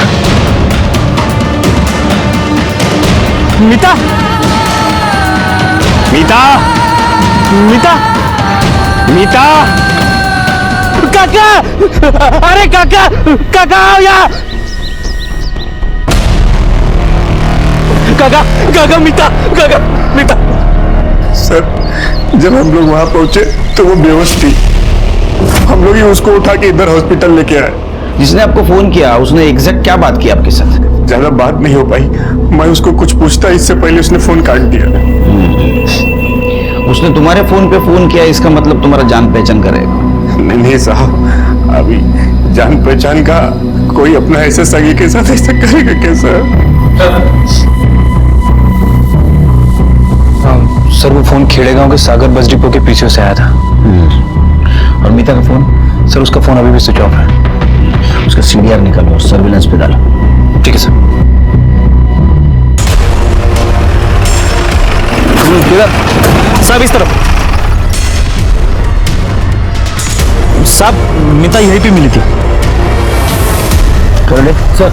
मीता, मीता, मीता, मीता, काका, अरे काका, काका आओ यहाँ। काका, काका मीता, काका मीता। सर जब हम लोग वहां पहुंचे तो वो बेहोश थी। हम लोग ही उसको उठा के इधर हॉस्पिटल लेके आए। जिसने आपको फोन किया उसने एग्जैक्ट क्या बात की आपके साथ? ज्यादा बात नहीं हो पाई। मैं उसको कुछ पूछता इससे पहले उसने फोन काट दिया। उसने तुम्हारे फोन पे फोन किया, इसका मतलब तुम्हारा जान पहचान करेगा? नहीं साहब, अभी जान पहचान का कोई अपना ऐसे सगी के साथ ऐसा करेगा कैसा? सर वो फोन खेड़े गांव के सागर बस डिपो के पीछे से आया था। और मीता का फोन? सर उसका फोन अभी भी स्विच ऑफ है। उसका सीडीआर निकालो, सर्विलेंस पे डालो। ठीक है सर। साहब इस तरफ। साहब मीता यहीं पे मिली थी। कर ले सर।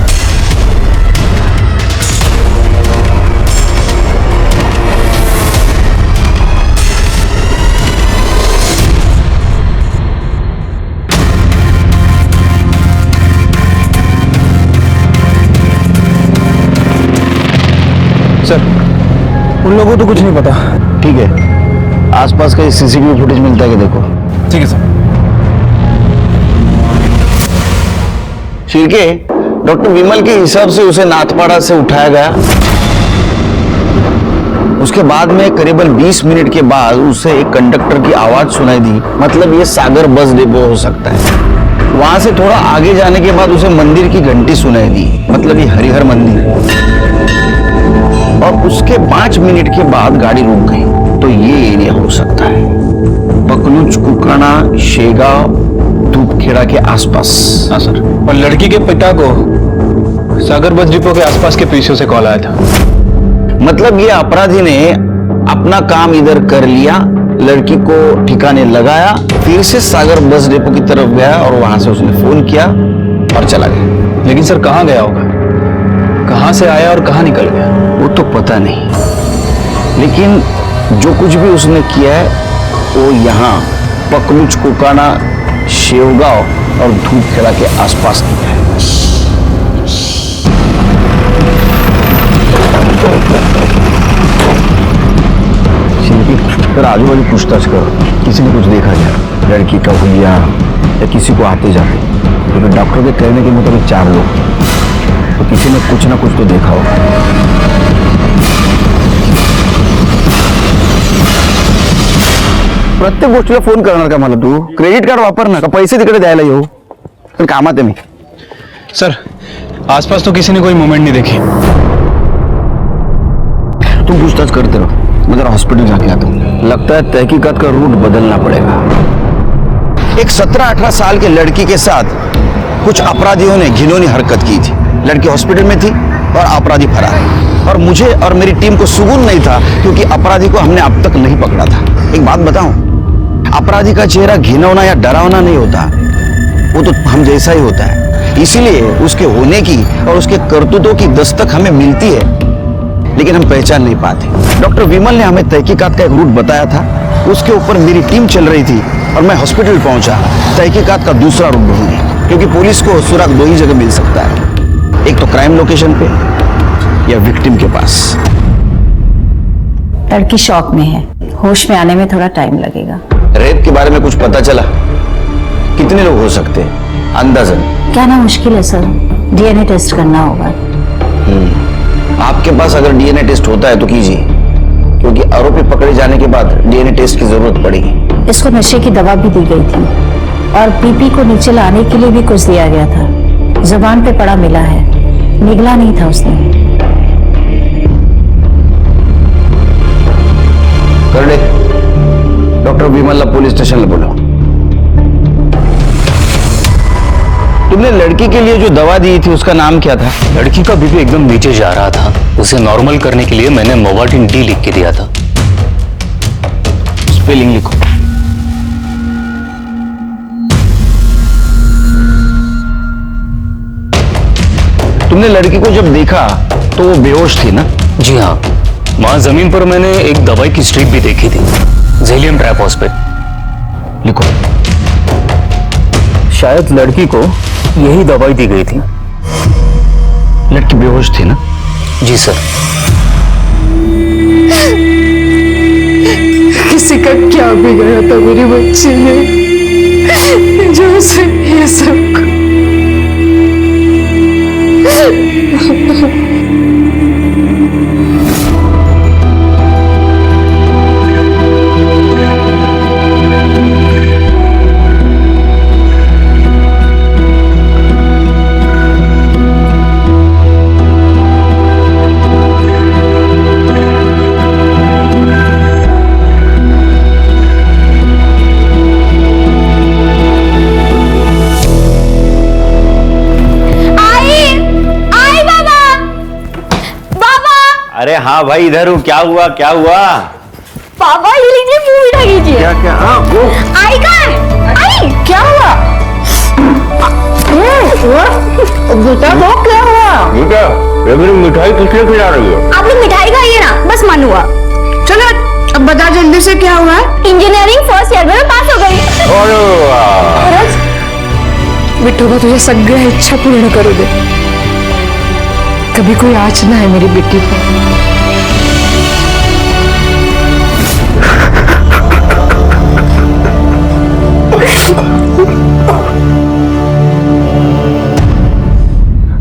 सर उन लोगों को तो कुछ नहीं पता। ठीक है, आसपास का सीसीटीवी फुटेज मिलता है कि देखो। ठीक है सर। शिर्के, डॉक्टर विमल के हिसाब से उसे नाथपाड़ा से उठाया गया। उसके बाद में करीबन 20 मिनट के बाद उसे एक कंडक्टर की आवाज सुनाई दी। मतलब ये सागर बस डिपो हो सकता है। वहां से थोड़ा आगे जाने के बाद उसे मंदिर की घंटी सुनाई दी। मतलब ये हरिहर मंदिर। और उसके 5 मिनट के बाद गाड़ी रुक गई। तो ये एरिया हो सकता है पकलूच, कुकाना, शेगांव, धूपखेड़ा के आसपास। हाँ सर। और लड़की के पिता को सागर बस डिपो के आसपास के पीछे से कॉल आया था। मतलब ये अपराधी ने अपना काम इधर कर लिया, लड़की को ठिकाने लगाया, फिर से सागर बस डिपो की तरफ गया और वहां से उसने फोन किया और चला गया। लेकिन सर कहाँ गया होगा? कहाँ से आया और कहाँ निकल गया? वो तो पता नहीं, लेकिन जो कुछ भी उसने किया है वो यहाँ पकलूच, कुकाना, शेवगांव और धूपखेड़ा के आसपास किया है। फिर आजू बाजू पूछताछ करो, किसी ने कुछ देखा क्या? लड़की का हुलिया या किसी को आते जाते? क्योंकि डॉक्टर के कहने के मुताबिक 4 लोग, तो किसी ने कुछ ना कुछ तो देखा होगा। प्रत्येक गोष्टीला फोन करणार का मला तू? क्रेडिट कार्ड वापर ना, का पैसे तिकडे द्यायला येऊ? पण कामात आहे मी। सर आसपास तो किसी ने कोई मूवमेंट नहीं देखी। तुम पूछताछ करते रहो, मैं जरा हॉस्पिटल जाके आता हूँ। लगता है तहकीकात का रूट बदलना पड़ेगा। एक 17-18 साल के लड़की के साथ कुछ अपराधियों ने घिनौनी हरकत की थी। लड़की हॉस्पिटल में थी और अपराधी फरार। और मुझे और मेरी टीम को सुकून नहीं था क्योंकि अपराधी को हमने अब तक नहीं पकड़ा था। एक बात बताऊं, अपराधी का चेहरा घिनौना या डरावना नहीं होता, वो तो हम जैसा ही होता है। इसीलिए उसके होने की और उसके करतूतों की दस्तक हमें मिलती है, लेकिन हम पहचान नहीं पाते। डॉक्टर विमल ने हमें तहकीकात का एक रूट बताया था, उसके ऊपर मेरी टीम चल रही थी और मैं हॉस्पिटल पहुंचा तहकीकात का दूसरा रूट ढूंढने, क्योंकि पुलिस को सुराग 2 ही जगह मिल सकता है, एक तो क्राइम लोकेशन पे या विक्टिम के पास। लड़की शॉक में है, होश में आने में थोड़ा टाइम लगेगा। रेप के बारे में कुछ पता चला? कितने लोग हो सकते हैं अंदाजन? कहना मुश्किल है सर, डीएनए टेस्ट करना होगा। आपके पास अगर डीएनए टेस्ट होता है तो कीजिए, क्योंकि आरोपी पकड़े जाने के बाद डीएनए टेस्ट की जरूरत पड़ेगी। इसको नशे की दवा भी दी गई थी और बीपी को नीचे लाने के लिए भी कुछ दिया गया था। जुबान पे पड़ा मिला है, निगला नहीं था उसने। कर ले, डॉक्टर विमल पुलिस स्टेशन बोलो। तुमने लड़की के लिए जो दवा दी थी उसका नाम क्या था? लड़की का बीपी एकदम नीचे जा रहा था, उसे नॉर्मल करने के लिए मैंने मोवाटिन डी लिख के दिया था। स्पेलिंग लिखो। तुमने लड़की को जब देखा तो वो बेहोश थी ना? जी हाँ, वहां जमीन पर मैंने एक दवाई की स्ट्रिप भी देखी थी, जेलियम ट्राइफॉस्फेट। लिखो। शायद लड़की को यही दवाई दी गई थी। लड़की बेहोश थी ना? जी सर। किसी का क्या बिगड़ा था मेरी बच्ची ने जो उसे ये सब अरे हाँ भाई, इधर हूँ। क्या हुआ क्या हुआ? पापा ये लीजिए, मुंह मीठा कीजिए। क्या क्या? हाँ वो आई कहाँ है? आई क्या हुआ? बेटा वो क्या हुआ? बेटा, ये मेरी मिठाई किसने खिला रही हो? आप लोग मिठाई खाइए ना, बस मन हुआ। चलो अब बता जल्दी से क्या हुआ? इंजीनियरिंग फर्स्ट ईयर में मैं पास हो गई। अरे वाह! विठोबा तुझे सगळ्या इच्छा पूर्ण करू दे। कभी कोई आँच ना है मेरी बेटी पर।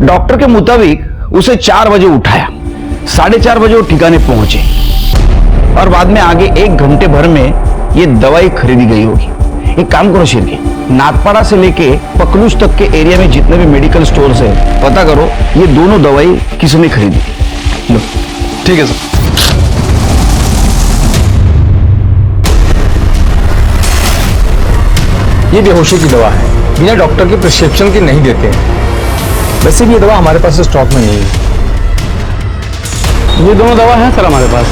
डॉक्टर के मुताबिक उसे 4 बजे उठाया, 4:30 बजे वो ठिकाने पहुंचे और बाद में आगे 1 घंटे भर में ये दवाई खरीदी गई होगी। एक काम करो शेरगी, नाथपाड़ा से लेके पकलूस तक के एरिया में जितने भी मेडिकल स्टोर्स है पता करो ये दोनों दवाई किसने खरीदी। लो। ठीक है सर। ये बेहोशी की दवा है, बिना डॉक्टर के प्रिस्क्रिप्शन की नहीं देते हैं। वैसे भी ये दवा हमारे पास स्टॉक में नहीं है। ये दोनों दवा है सर हमारे पास,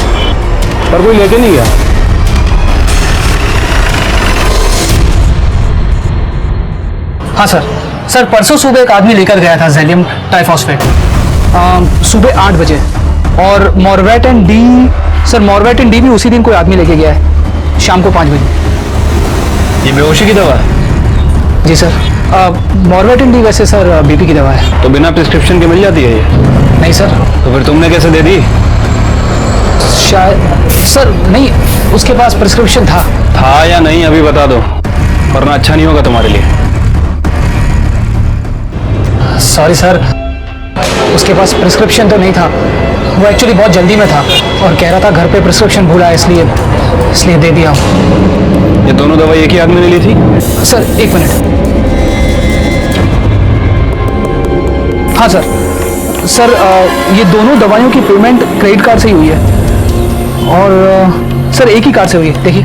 पर कोई लेके नहीं गया। हाँ सर परसों सुबह एक आदमी लेकर गया था ज़ैलियम टाइफॉस्फेट सुबह 8 बजे। और मॉर्वेटन डी, सर मॉर्वेटन डी भी उसी दिन कोई आदमी लेके गया है शाम को 5 बजे। ये बेहोशी की दवा है? जी सर। मॉर्वेटन डी वैसे सर बीपी की दवा है। तो बिना प्रिस्क्रिप्शन के मिल जाती है ये? नहीं सर। तो फिर तुमने कैसे दे दी? शायद सर नहीं, उसके पास प्रिस्क्रिप्शन था या नहीं अभी बता दो, वरना अच्छा नहीं होगा तुम्हारे लिए। सॉरी सर, उसके पास प्रिस्क्रिप्शन तो नहीं था। वो एक्चुअली बहुत जल्दी में था और कह रहा था घर पे प्रिस्क्रिप्शन भूला है, इसलिए दे दिया। ये दोनों दवाई एक ही आदमी ने ली थी? Sir 1 minute. हाँ सर ये दोनों दवाइयों की पेमेंट क्रेडिट कार्ड से ही हुई है और सर एक ही कार्ड से हुई है, देखिए।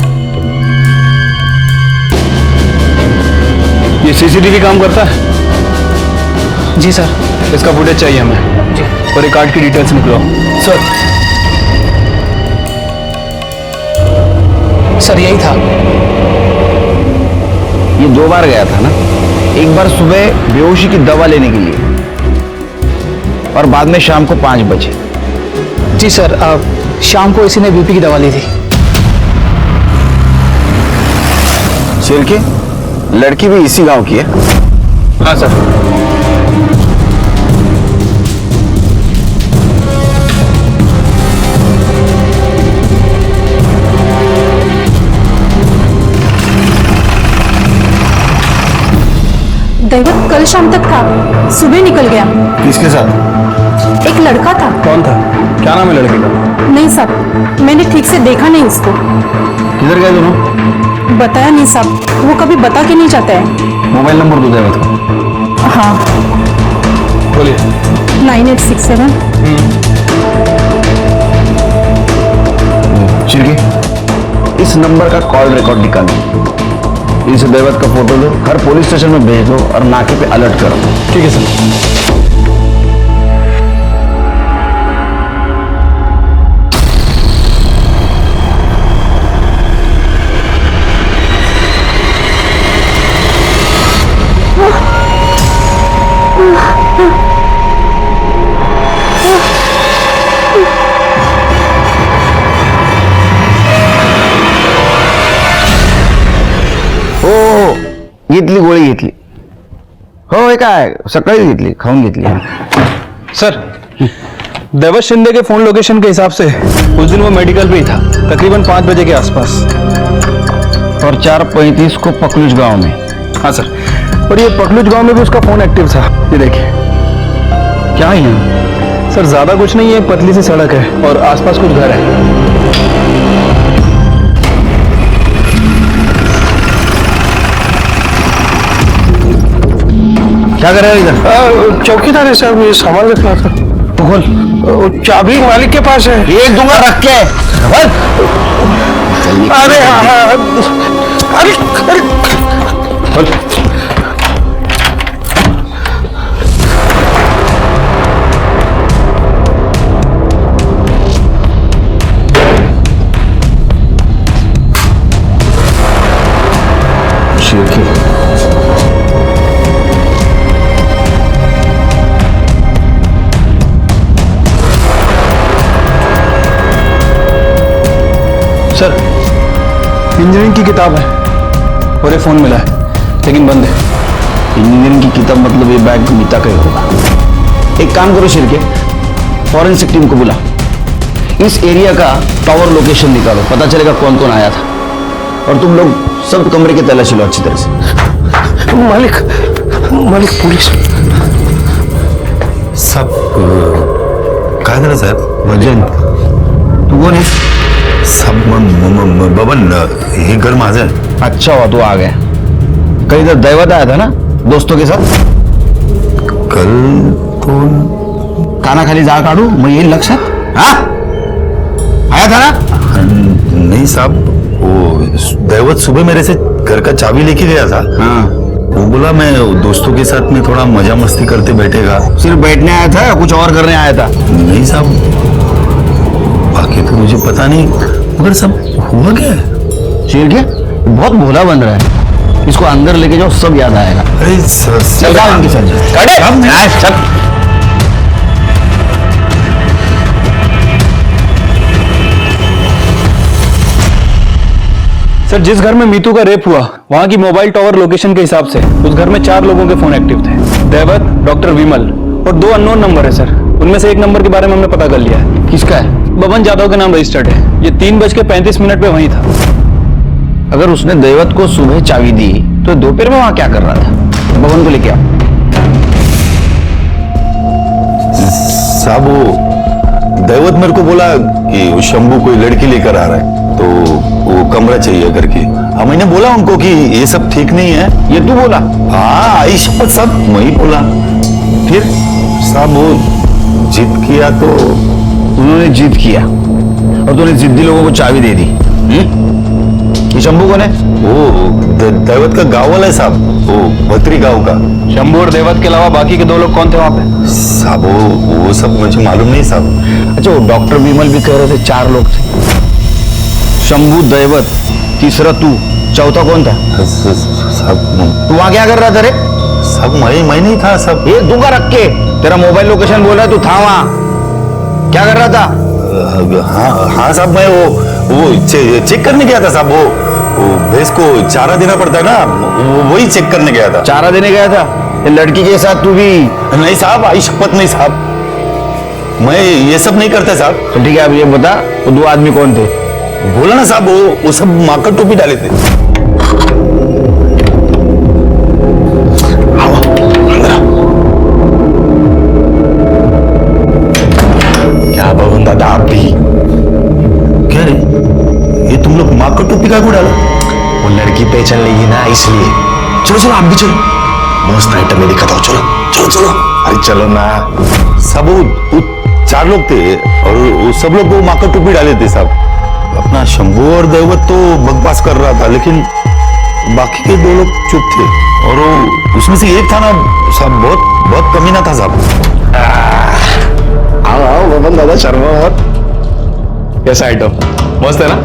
ये सीसीटीवी काम करता है? जी सर। इसका फुटेज चाहिए हमें जी। और एक कार्ड की डिटेल्स निकलो। सर यही था। ये 2 बार गया था ना, एक बार सुबह बेहोशी की दवा लेने के लिए और बाद में शाम को 5 बजे। जी सर, शाम को इसी ने बीपी की दवा ली थी। शेरके, लड़की भी इसी गांव की है? हाँ सर। दैवत कल शाम तक था, सुबह निकल गया। किसके साथ? एक लड़का था। कौन था? क्या नाम है लड़के का? नहीं साहब, मैंने ठीक से देखा नहीं उसको। किधर गए दोनों? बताया नहीं साहब, वो कभी बता के नहीं जाता है। मोबाइल नंबर दो दैवत का। हाँ, बोलिए। 9867। चिड़की, इस नंबर का कॉल रिकॉर्ड निकालो, इस दैवत का फोटो लो, हर पुलिस स्टेशन में भेज दो और नाके पे अलर्ट करो। ठीक है सर। घेतली गोळी घेतली, हो हे काय सकाळी घेतली खाऊन घेतली. सर दैवत शिंदे के फोन लोकेशन के हिसाब से उस दिन वो मेडिकल पे ही था, तकरीबन 5 बजे के आसपास. और 4:35 को पकलूज गांव में. हाँ सर, और ये पकलूज गांव में भी उसका फोन एक्टिव था. ये देखिए. क्या है यहाँ? सर ज्यादा कुछ नहीं है, एक पतली सी सड़क है और आसपास कुछ घर है. क्या कर रहे हो इधर? चौकीदार है साहब, ये सामान रखना था. तो खोल. चाबी मालिक के पास है. एक दूंगा रख के. अरे अरे खोल. सर इंजीनियरिंग की किताब है और ये फोन मिला है, लेकिन बंद है. इंजीनियरिंग की किताब मतलब ये बैग मीता का ही होगा. एक काम करो शिरके, फॉरेंसिक टीम को बुला, इस एरिया का टावर लोकेशन निकालो, पता चलेगा कौन कौन आया था. और तुम लोग सब कमरे की तलाशी लो अच्छी तरह से. मालिक पुलिस सब काय झालं साहेब? वजन तू कोण है? सब बबन हे घर माझं आहे. अच्छा हुआ तू आ गया. कल इधर दैवत आया था ना दोस्तों के साथ? कल तो कानाखाली जाळ काढू मग येईल लक्षात. हा आया था ना? नहीं साहब, वो दैवत सुबह मेरे से घर का चाबी लेके गया था. हाँ. वो बोला मैं दोस्तों के साथ में थोड़ा मजा मस्ती करते बैठेगा. सिर्फ बैठने आया था या कुछ और करने आया था? नहीं साहब, बाकी तो मुझे पता नहीं, मगर सब हुआ क्या है? शेर क्या बहुत भोला बन रहा है, इसको अंदर लेके जाओ सब याद आएगा. अरे चल जाओ इनके साथ. चल. सर जिस घर में मीतू का रेप हुआ वहां की मोबाइल टावर लोकेशन के हिसाब से उस घर में 4 लोगों के फोन एक्टिव थे. दैवत, डॉक्टर विमल और 2 अननोन नंबर है सर. उनमें से एक नंबर के बारे में हमने पता कर लिया है. किसका है? बबन जाधव के नाम रजिस्टर्ड है. ये 3:35 पे वहीं था. अगर उसने दैवत को सुबह चाबी दी तो दोपहर में वहां क्या कर रहा था? बबन को लेके आओ. साहब वो दैवत मेरे को बोला कि वो शंभू कोई लड़की लेकर आ रहा है, तो वो कमरा चाहिए करके. हाँ मैंने बोला उनको कि ये सब ठीक नहीं है. ये तू बोला? हाँ आई शपथ सब मैं ही बोला. फिर साहब वो जिद किया तो उन्होंने जिद किया और तूने जिद्दी लोगों को चाबी दे दी. ये शंभू कौन है? वो दैवत का गांव वाला है साहब, वो भत्री गांव का. शंभू और दैवत के अलावा बाकी के 2 लोग कौन थे वहां पे? साहब वो सब मुझे मालूम नहीं साहब. अच्छा वो डॉक्टर विमल भी कह रहे थे 4 लोग थे. शंभू, दैवत, तीसरा तू, चौथा कौन था? साहब तू वहां क्या कर रहा था रे? साहब मैं नहीं था साहब. ये दूंगा रख के. तेरा मोबाइल लोकेशन बोल रहा है तू था वहां. क्या कर रहा था? हाँ साहब मैं वो चेक करने गया था साहब. वो भैंस को चारा देना पड़ता है ना, वही चेक करने गया था. चारा देने गया था? ये लड़की के साथ तू भी? नहीं साहब आई शपथ नहीं साहब, मैं ये सब नहीं करता साहब. तो ठीक है अब ये बता वो 2 आदमी कौन थे? बोला ना साहब वो सब माकर टोपी डाले थे. क्या बबन दादा आप भी क्या रे, ये तुम लोग माकर टोपी का को डाला? वो लड़की पहचान लेगी ना इसलिए. चलो चलो आप भी चलो, मस्त आइटम में दिखा था. चलो चलो चलो. अरे चलो ना. सब वो 4 लोग थे और वो सब लोग वो माकर टोपी डाले थे साहब. अपना शंभू और दैवत तो बकवास कर रहा था, लेकिन बाकी के 2 लोग चुप थे. और वो उसमें से एक था ना साहब, बहुत कमीना था साहब. आओ बबन दादा शर्मा मत. कैसा आइटम मस्त है ना?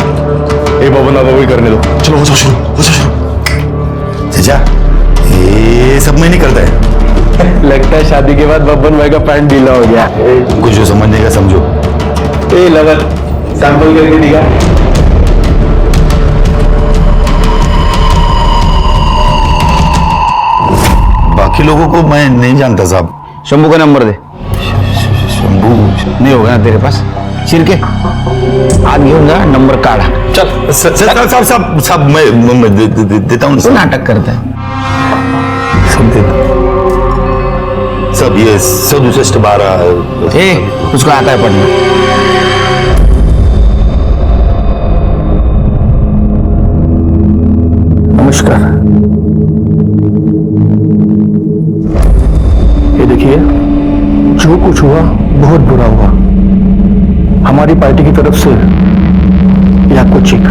ये बबन दादा वही करने दो. चलो हो जाओ शुरू, हो जाओ शुरू. चाचा ये सब मैं नहीं करता है. लगता है शादी के बाद बबन भाई का पैंट ढीला हो गया. कुछ जो समझने का समझो. ए लगन सैंपल करके दिखा. बाकी लोगों को मैं नहीं जानता साहब। शंभू का नंबर दे। शंभू नहीं होगा ना तेरे पास? छिरके आज घेऊन जा, नंबर काढ़ा। चल सब मैं देता हूँ। तो नाटक करता है सब देता। सब ये 162 उसको आता है पढ़ना। नमस्कार। ये देखिए, जो कुछ हुआ बहुत बुरा हुआ। हमारी पार्टी की तरफ से यह आपको चेक।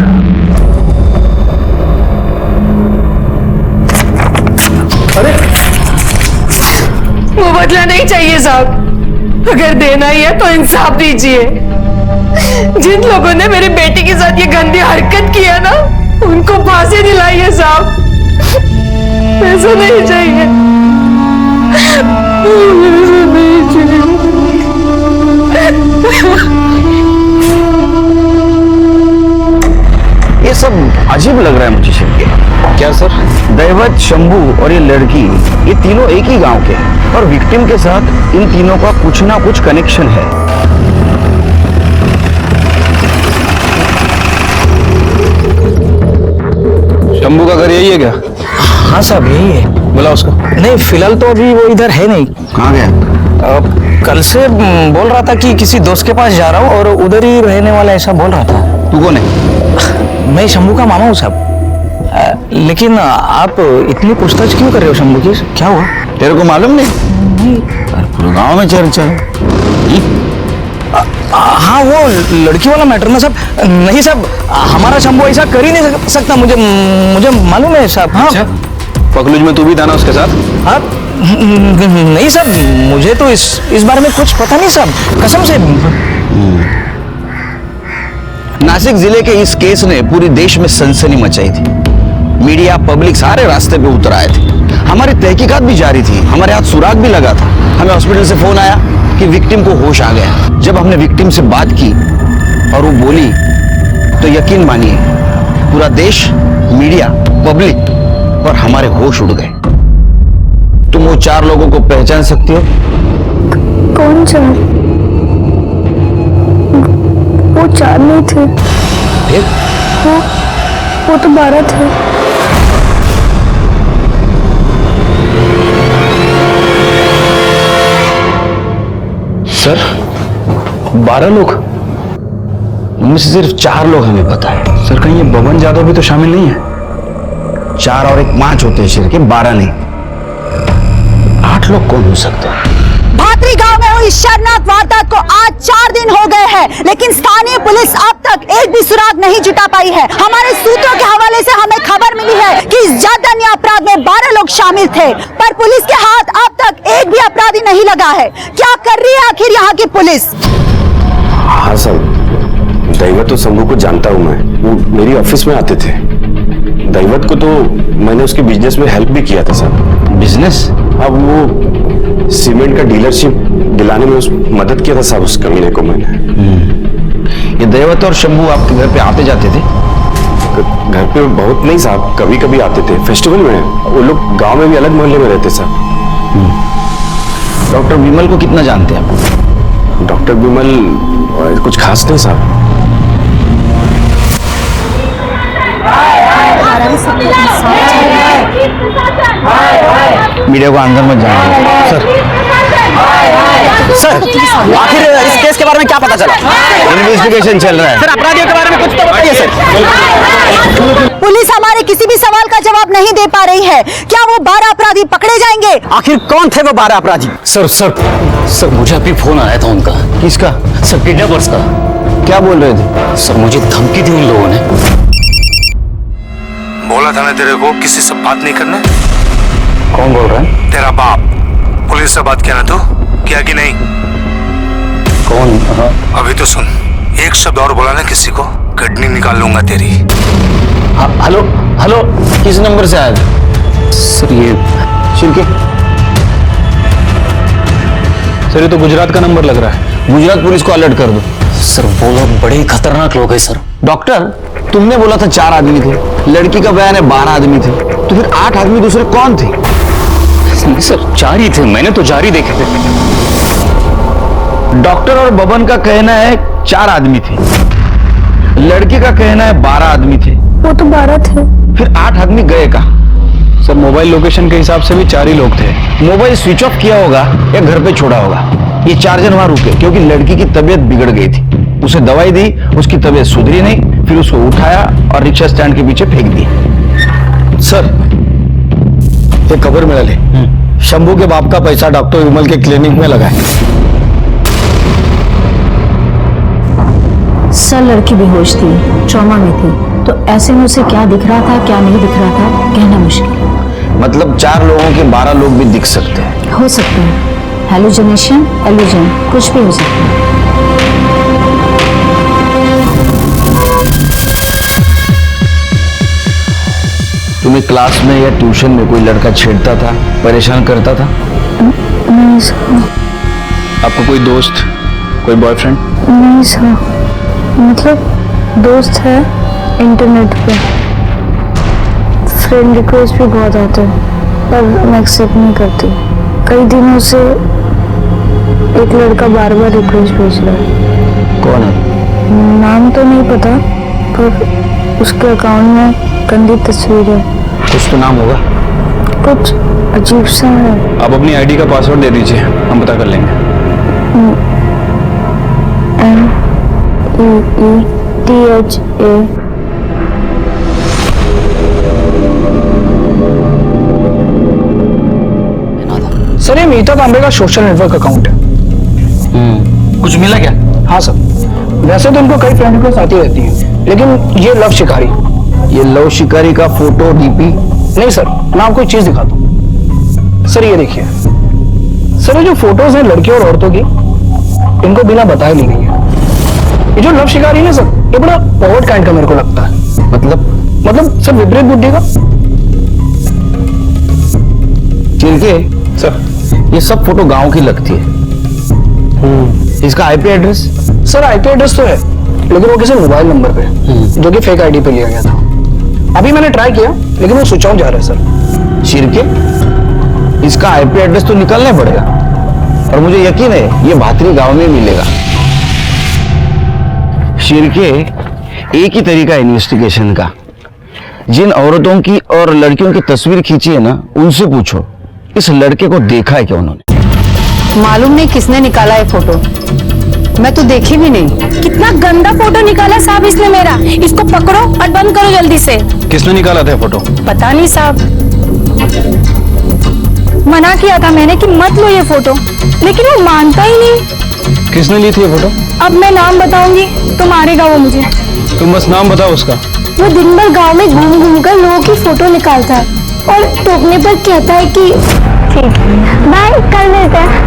अरे वो बदला नहीं चाहिए साहब। अगर देना ही है तो इंसाफ दीजिए। जिन लोगों ने मेरी बेटी के साथ ये गंदी हरकत की है ना, उनको फांसी दिलाइए साहब। पैसा नहीं चाहिए, पैसा नहीं चाहिए। ये सब अजीब लग रहा है मुझे शिव। क्या सर? दैवत, शंभू और ये लड़की, ये तीनों एक ही गांव के हैं और विक्टिम के साथ इन तीनों का कुछ ना कुछ कनेक्शन है। शंभू का घर यही है क्या? हाँ साहब, यही है। बुला उसको। नहीं, फिलहाल तो अभी वो इधर है नहीं। कहाँ गया? कल से बोल रहा था कि किसी दोस्त के पास जा रहा हूँ और उधर ही रहने वाला, ऐसा बोल रहा था। तू कौन है? मैं शंभू का मामा हूँ साहब। लेकिन आप इतनी पूछताछ क्यों कर रहे हो शंभू की? क्या हुआ? तेरे को मालूम नहीं? पूरे गांव में चर्चा है। हाँ, वो लड़की वाला मैटर ना साहब। नहीं साहब, हमारा शंभू ऐसा कर ही नहीं सकता। मुझे मालूम है साहब। हाँ। अच्छा, पकलूज में तू भी था ना उसके साथ? हाँ, नहीं साहब, मुझे तो इस बारे में कुछ पता नहीं साहब, कसम से। नासिक जिले के इस केस ने पूरे देश में सनसनी मचाई थी। मीडिया, पब्लिक सारे रास्ते पे उतर आए थे। हमारी तहकीकात भी जारी थी, हमारे हाथ सुराग भी लगा था। हमें हॉस्पिटल से फोन आया कि विक्टिम को होश आ गया। जब हमने विक्टिम से बात की और वो बोली, तो यकीन मानिए पूरा देश, मीडिया, पब्लिक और हमारे होश उड़ गए। तुम वो 4 लोगों को पहचान सकती हो? कौन 4? वो 4 नहीं थे। वो तो 12 थे। सर, 12 लोग? उनमें से सिर्फ 4 लोग हमें पता है। सर, कहीं ये बबन यादव भी तो शामिल नहीं है? 4 और 1 5 होते हैं शिर के, 12 नहीं। 8 लोग कौन हो सकते हैं? भातरी गांव में हुई शर्मनाक वारदात को आज 4 दिन हो गए हैं, लेकिन स्थानीय पुलिस अब तक एक भी सुराग नहीं जुटा पाई है। हमारे सूत्रों के हवाले से हमें खबर मिली है कि इस जघन्य अपराध में 12 लोग शामिल थे, पर पुलिस के हाथ अब तक एक भी अपराधी नहीं लगा है। क्या कर रही है आखिर यहाँ की पुलिस? हाँ सर, दैवत और शंभू को जानता हूँ मैं, वो मेरी ऑफिस में आते थे। दैवत को तो मैंने उसके बिजनेस में हेल्प भी किया था सर। बिजनेस? अब वो सीमेंट का डीलरशिप दिलाने में मदद किया था साहब उस कमीने को मैंने। ये दैवत और शंभू आपके घर पे आते जाते थे? घर पे बहुत नहीं साहब, कभी कभी आते थे फेस्टिवल में। वो लोग गांव में भी अलग मोहल्ले में रहते साहब। डॉक्टर विमल को कितना जानते हैं आप? डॉक्टर विमल कुछ खास नहीं साहब। मीडिया को अंदर मत जाने। सर, आखिर इस केस के बारे में क्या पता चला? इन्वेस्टिगेशन चल रहा है सर, अपराधियों के बारे में कुछ तो बताइए सर। पुलिस हमारे किसी भी सवाल का जवाब नहीं दे पा रही है। क्या वो 12 अपराधी पकड़े जाएंगे? आखिर कौन थे वो 12 अपराधी? सर, मुझे अभी फोन आया था उनका। किसका? सर, किडनैपर्स का। क्या बोल रहे थे? सर, मुझे धमकी दी उन लोगों ने। बोला था ना तेरे को किसी से बात नहीं करना। कौन बोल रहा है? तेरा बाप। पुलिस से बात किया ना तू? किया कि नहीं? कौन? अभी तो सुन, एक शब्द और बोला ना किसी को, किडनी निकाल लूंगा तेरी। हेलो, किस नंबर से आया था? सर, ये शिरके। सर, ये तो गुजरात का नंबर लग रहा है। गुजरात पुलिस को अलर्ट कर दो। सर, वो लोग बड़े ही खतरनाक लोग हैं सर। डॉक्टर, तुमने बोला था 4 आदमी थे, लड़की का बयान है 12 आदमी थे, तो फिर 8 आदमी दूसरे कौन थे? नहीं सर, जारी थे, मैंने तो जारी देखे थे। डॉक्टर और बबन का कहना है 4 आदमी थे, लड़की का कहना है 12 आदमी थे। वो तो 12 थे। फिर 8 आदमी गए कहाँ? सर मोबाइल लोकेशन के हिसाब से भी 4 ही लोग थे। मोबाइल स्विच ऑफ किया होगा या घर पे छोड़ा होगा। ये 4 जन वहां रुके क्योंकि लड़की की तबीयत बिगड़ गई थी। उसे दवाई दी, उसकी तबीयत सुधरी नहीं, फिर उसको उठाया और रिक्शा स्टैंड के पीछे फेंक दिया। सर ये खबर मिळाली, शंभू के बाप का पैसा डॉक्टर विमल के क्लिनिक में लगा है। सर लड़की बेहोश थी, ट्रॉमा में थी, तो ऐसे में उसे क्या दिख रहा था क्या नहीं दिख रहा था कहना मुश्किल। मतलब 4 लोगों के 12 लोग भी दिख सकते हैं। हो सकता है हेलुसिनेशन, एल्यूजन, कुछ भी हो सकता है। तुम्हें क्लास में या ट्यूशन में कोई लड़का छेड़ता था, परेशान करता था? नहीं सर। आपको कोई दोस्त, कोई बॉयफ्रेंड? नहीं सर, मतलब दोस्त है इंटरनेट पे, फ्रेंड रिक्वेस्ट भी बहुत आते हैं पर मैं एक्सेप्ट नहीं करती। कई दिनों से एक लड़का बार बार रिक्वेस्ट भेज रहा है। कौन है? नाम तो नहीं पता पर उसके अकाउंट में गंदी तस्वीर है। कुछ तो नाम होगा। कुछ अजीब सा है। आप अपनी आईडी का पासवर्ड दे दीजिए, हम पता कर लेंगे। MEETHA। सर ये मीता तांबे का सोशल नेटवर्क अकाउंट है। कुछ मिला क्या? हाँ सर, वैसे तो इनको कई फ्रेंड रिक्वेस्ट आती रहती हैं, लेकिन ये लव शिकारी। ये लव शिकारी का फोटो डीपी? नहीं सर, मैं आपको एक चीज दिखाता हूँ। सर ये देखिए, सर ये जो फोटोज हैं लड़कियों और औरतों की, इनको बिना बताए ली गई है। ये जो लव शिकारी है ना सर, ये बड़ा पॉवर्ड काइंड का मेरे को लगता है। मतलब सर विपरीत बुद्धि का। चिरके सर ये सब फोटो गांव की लगती है। इसका IP address? Sir IP address तो है, लेकिन वो किसी मोबाइल नंबर पे है, जो कि फेक आईडी पे लिया गया था। अभी मैंने ट्राई किया लेकिन वो स्विच ऑफ जा रहा है सर। चिरके इसका आईपी एड्रेस तो निकालना पड़ेगा, और मुझे यकीन है ये भातरी गांव में मिलेगा। शिरके एक ही तरीका इन्वेस्टिगेशन का, जिन औरतों की और लड़कियों की तस्वीर खींची है ना, उनसे पूछो इस लड़के को देखा है क्या उन्होंने। मालूम नहीं किसने निकाला है फोटो, मैं तो देखी भी नहीं। कितना गंदा फोटो निकाला साहब इसने मेरा। इसको पकड़ो और बंद करो जल्दी से। किसने निकाला था फोटो? पता नहीं साहब, मना किया था मैंने कि मत लो ये फोटो, लेकिन वो मानता ही नहीं। किसने ली थी ये फोटो? अब मैं नाम बताऊंगी तो मारेगा वो मुझे। तुम बस नाम बताओ उसका। वो दिन भर गांव में घूम घूम कर लोगों की फोटो निकालता है और टोकने पर कहता है कि ठीक बाय कर लेते हैं।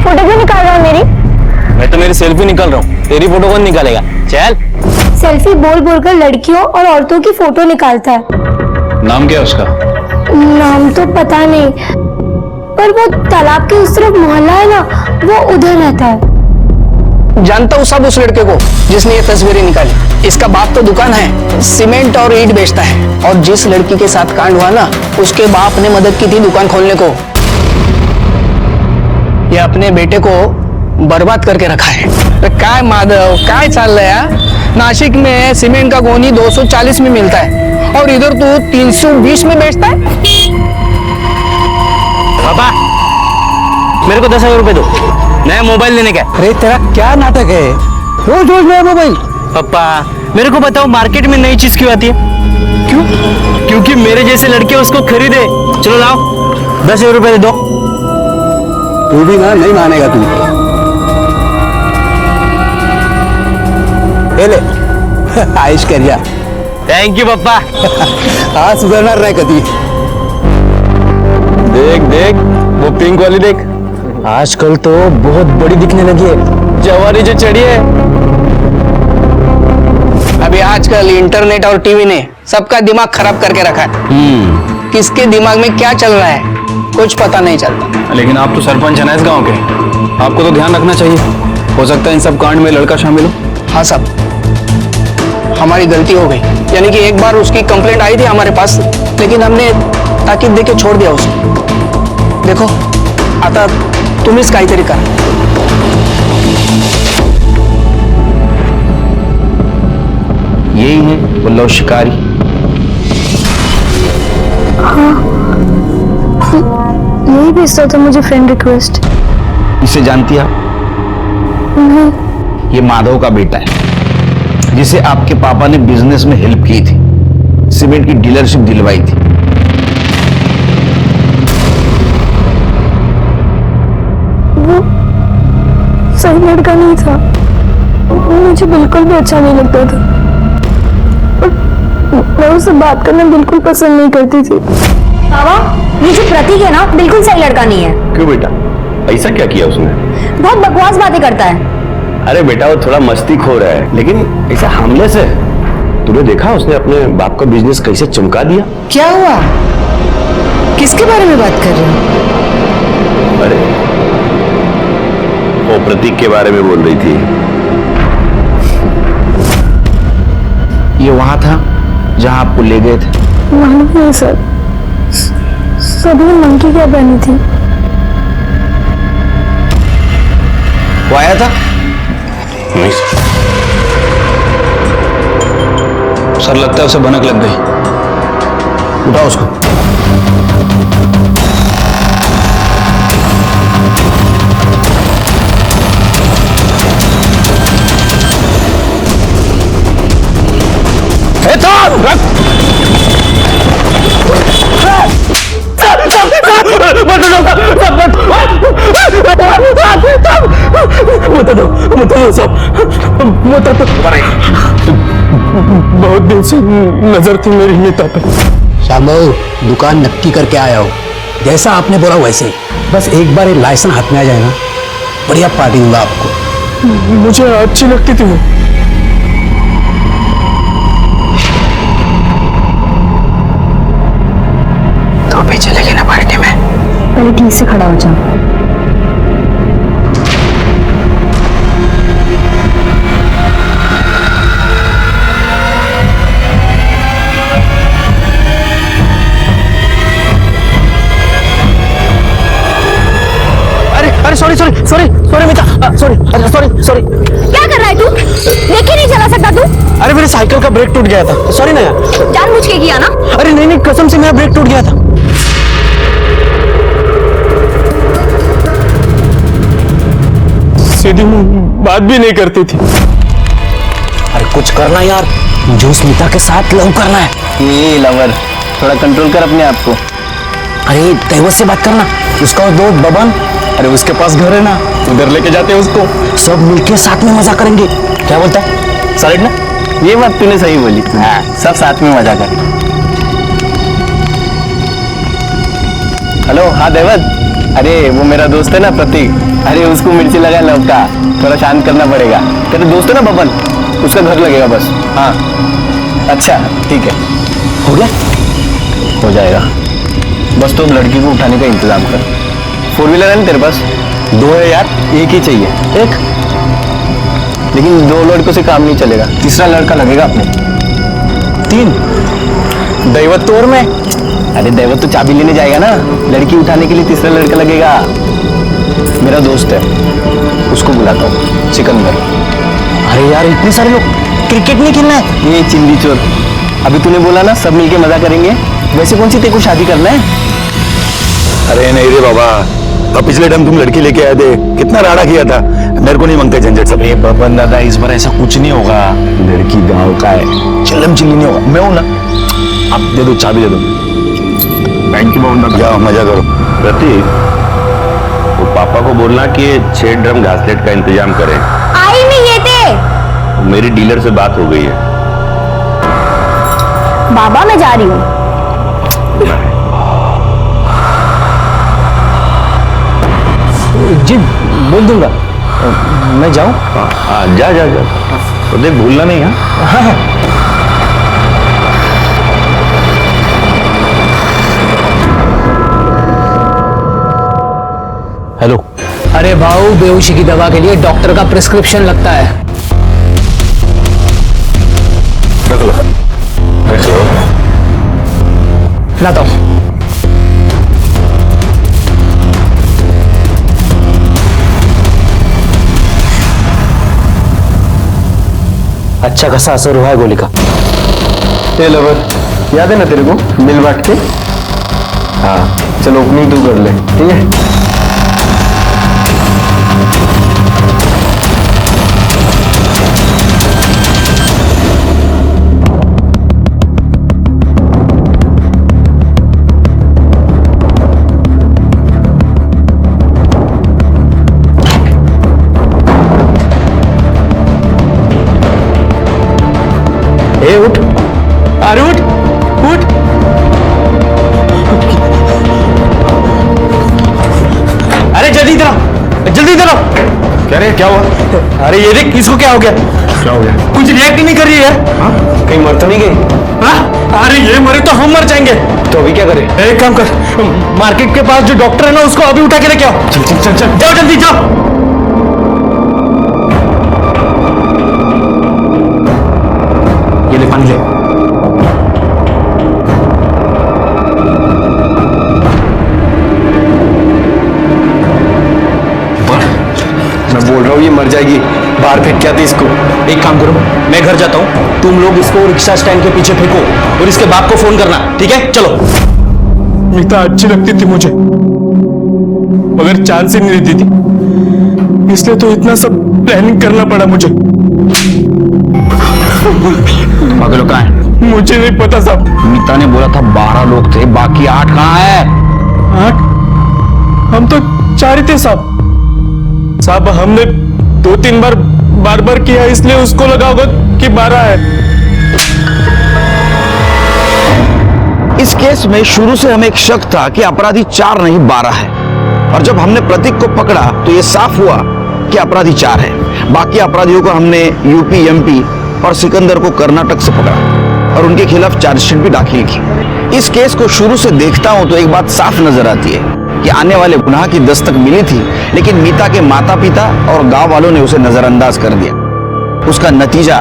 फोटो क्यों निकाल रहा है मेरी? मैं तो मेरी सेल्फी निकाल रहा हूँ, तेरी फोटो कौन निकालेगा? चल। सेल्फी बोल बोलकर लड़कियों और औरतों की फोटो निकालता है। नाम क्या है उसका? नाम तो पता नहीं, पर वो तालाब के उस तरफ मोहल्ला है ना, वो उधर रहता है। जानता हूँ सब उस लड़के को जिसने ये तस्वीरें निकाली। इसका बाप तो दुकान है, सीमेंट और ईंट बेचता है, और जिस लड़की के साथ कांड हुआ ना, उसके बाप ने मदद की थी दुकान खोलने को। ये अपने बेटे को बर्बाद करके रखा है। तो काय माधव, काय चल रहा है? नासिक में सीमेंट का गोनी 240 में मिलता है और इधर तू 320 में बेचता है। पापा मेरे को 10,000 रुपए दो, नया मोबाइल लेने का। अरे तेरा क्या नाटक है, रोज रोज नया मोबाइल? पापा मेरे को बताओ मार्केट में नई चीज क्यों आती है? क्यों? क्योंकि मेरे जैसे लड़के उसको खरीदे। चलो लाओ 10,000 रुपए दे दो। तू भी ना नहीं मानेगा तू। ले आयुष कर जा। थैंक यू पापा। हाँ सुधरना रहे कभी। देख देख वो पिंक वाली देख, आजकल तो बहुत बड़ी दिखने लगी है, जवानी जो चढ़ी है। अभी आजकल इंटरनेट और टीवी ने सबका दिमाग खराब करके रखा है। किसके दिमाग में क्या चल रहा है कुछ पता नहीं चलता। लेकिन आप तो सरपंच है ना इस गांव के, आपको तो ध्यान रखना चाहिए। हो सकता है इन सब कांड में लड़का शामिल हो। हाँ साहब, हमारी गलती हो गई। यानी कि एक बार उसकी कंप्लेंट आई थी हमारे पास, लेकिन हमने ताकीद देके छोड़ दिया उसको। देखो आता तुम्हीच काहीतरी करा। यही है वो लव शिकारी। हाँ, यही भेजता था मुझे फ्रेंड रिक्वेस्ट। इसे जानती आप? नहीं। ये माधव का बेटा है, जिसे आपके पापा ने बिजनेस में हेल्प की थी, सीमेंट की डीलरशिप दिलवाई थी। वो सही लड़का नहीं था, मुझे बिल्कुल भी अच्छा नहीं लगता था। मैं उससे बात करना बिल्कुल पसंद नहीं करती थी। बाबा, ये जो प्रतीक है ना, बिल्कुल सही लड़का नहीं है। क्यों बेटा, ऐसा क्या किया उसने? बहुत बकवास बातें करता है। अरे बेटा वो थोड़ा मस्ती खो रहा है, लेकिन ऐसा हमले से तूने देखा उसने अपने बाप का बिजनेस कैसे चमका दिया? क्या हुआ? किसके बारे में बात कर रहे हो? अरे वो प्रतीक के बारे में बोल रही थी। ये वहां था जहां आपको ले गए थे? मालूम नहीं सर, सभी मंकी क्या बनी थी। वो आया था? नहीं सर, लगता है उसे भनक लग गई। उठाओ उसको। बहुत दिन से नजर थी मेरी नेता पे। श्याम बाबू, दुकान नक्की करके आया हो, जैसा आपने बोला वैसे ही। बस एक बार ये लाइसेंस हाथ में आ जाए ना, बढ़िया पार्टी दूंगा आपको। मुझे अच्छी लगती थी वो। तो भी चलेगी ना पार्टी में? पहले ठीक से खड़ा हो जाओ। अरे सॉरी सॉरी सॉरी सॉरी मीता, सॉरी सॉरी सॉरी। क्या कर रहा है तू? देख ही नहीं चला सकता तू? अरे मेरे साइकिल का ब्रेक टूट गया था, सॉरी ना यार। जानबूझ के किया ना? अरे नहीं नहीं, कसम से मेरा ब्रेक टूट गया था। सीधी बात भी नहीं करती थी। अरे कुछ करना यार, मुझे उस मीता के साथ लव करना है। ये लवर, थोड़ा कंट्रोल कर अपने आप को। अरे दैवत से बात करना, उसका दोस्त बबन, अरे उसके पास घर है ना, उधर लेके जाते हैं उसको। सब मिलके साथ में मजा करेंगे। क्या बोलता है? सॉलिड ना? ये बात तूने सही बोली। हाँ, सब साथ में मजा कर। हेलो, हाँ देवत। अरे वो मेरा दोस्त है ना प्रतीक, अरे उसको मिर्ची लगा लव का, थोड़ा शांत करना पड़ेगा। तेरे दोस्त है ना बबन, उसका घर लगेगा बस। हाँ अच्छा ठीक है, हो गया? हो जाएगा। बस तो लड़की को उठाने का इंतजाम कर। 4 व्हीलर है ना तेरे पास? 2 है यार, एक ही चाहिए। एक, लेकिन 2 लड़कों से काम नहीं चलेगा, तीसरा लड़का लगेगा अपने। 3 दैवत तोर में। अरे दैवत तो चाबी लेने जाएगा ना, लड़की उठाने के लिए तीसरा लड़का लगेगा। मेरा दोस्त है, उसको बुलाता हूँ, सिकंदर। अरे यार इतने सारे लोग, क्रिकेट नहीं खेलना है? ये चिंदी चोर, अभी तूने बोला ना सब मिलके मजा करेंगे, वैसे कौन सी तेरे को शादी करना है? अरे नहीं रे बाबा, अब पिछले टाइम तुम लड़की लेके आए थे, कितना राड़ा किया था। मेरे को नहीं मांगते झंझट सब। बबन दादा, इस बार ऐसा कुछ नहीं होगा। लड़की गांव का है, चिल्लम चिल्ली नहीं होगा। मैं हूं ना, आप दे दो, चाबी दे दो। थैंक यू बबन दादा। जाओ मजा करो। प्रतीक, वो पापा को बोलना कि 6 ड्रम घासलेट का इंतजाम करें। आई नहीं ये थे। मेरी डीलर से बात हो गई है। बाबा मैं जा रही हूँ। जी बोल दूंगा, मैं जाऊं? हाँ जा जा जा, तो देख भूलना नहीं। हाँ हेलो। अरे भाऊ, बेहोशी की दवा के लिए डॉक्टर का प्रिस्क्रिप्शन लगता है। लाता हूं। अच्छा खासा असर हुआ है गोली का। ए लवर, याद है ना तेरे को मिल बांट के? हाँ चलो ओपनिंग तू कर ले, ठीक है? ए उठ, अरे उठ उठ। अरे जल्दी इधर आओ, जल्दी इधर आओ। क्या रे, क्या हुआ? अरे ये देख, इसको क्या हो गया? क्या हो गया? कुछ रिएक्ट ही नहीं कर रही है। हाँ? कहीं मर तो नहीं गई? हाँ? अरे ये मरे तो हम मर जाएंगे। तो अभी क्या करें? एक काम कर, मार्केट के पास जो डॉक्टर है ना, उसको अभी उठा के लेके आओ। चल चल चल चल, जाओ जल्दी जाओ। ये ले पानी ले। मैं बोल रहा हूँ ये मर जाएगी, बाहर फेंक के आते इसको। एक काम करो, मैं घर जाता हूँ, तुम लोग इसको रिक्शा स्टैंड के पीछे फेंको और इसके बाप को फोन करना, ठीक है? चलो। मीता अच्छी लगती थी मुझे, मगर चांस ही नहीं देती थी, इसलिए तो इतना सब प्लानिंग करना पड़ा मुझे। बाकी कहाँ है? मुझे नहीं पता साहब। मीता ने बोला था 12 लोग थे, बाकी 8 कहाँ है? 8? हम तो 4 ही थे साहब। साहब हमने 2-3 बार किया, इसलिए उसको लगा होगा कि 12 है। इस केस में शुरू से हमें एक शक था कि अपराधी 4 नहीं 12 है, और जब हमने प्रतीक को पकड़ा तो यह साफ हुआ कि अपराधी 4 है। बाकी अपराधियों को हमने यूपी, एमपी और सिकंदर को कर्नाटक से पकड़ा और उनके खिलाफ चार्जशीट भी दाखिल की। इस केस को शुरू से देखता हूं तो एक बात साफ नजर आती है कि आने वाले गुनाह की दस्तक मिली थी, लेकिन मीता के माता पिता और गांव वालों ने उसे नजरअंदाज कर दिया। उसका नतीजा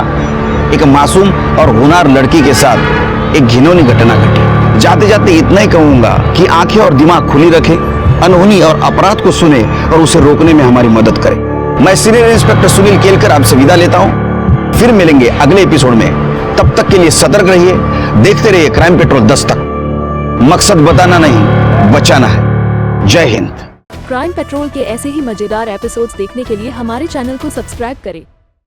एक मासूम और होनहार लड़की के साथ एक घिनौनी घटना घटी। जाते जाते इतना ही कहूंगा कि आंखें और दिमाग खुली रखे, अनहोनी और अपराध को सुने और उसे रोकने में हमारी मदद करे। मैं सीनियर इंस्पेक्टर सुनील केलकर आपसे विदा लेता हूं। फिर मिलेंगे अगले एपिसोड में, तब तक के लिए सतर्क रहिए, देखते रहिए क्राइम पेट्रोल 10 तक। मकसद बताना नहीं, बचाना है। जय हिंद। क्राइम पेट्रोल के ऐसे ही मजेदार एपिसोड्स देखने के लिए हमारे चैनल को सब्सक्राइब करें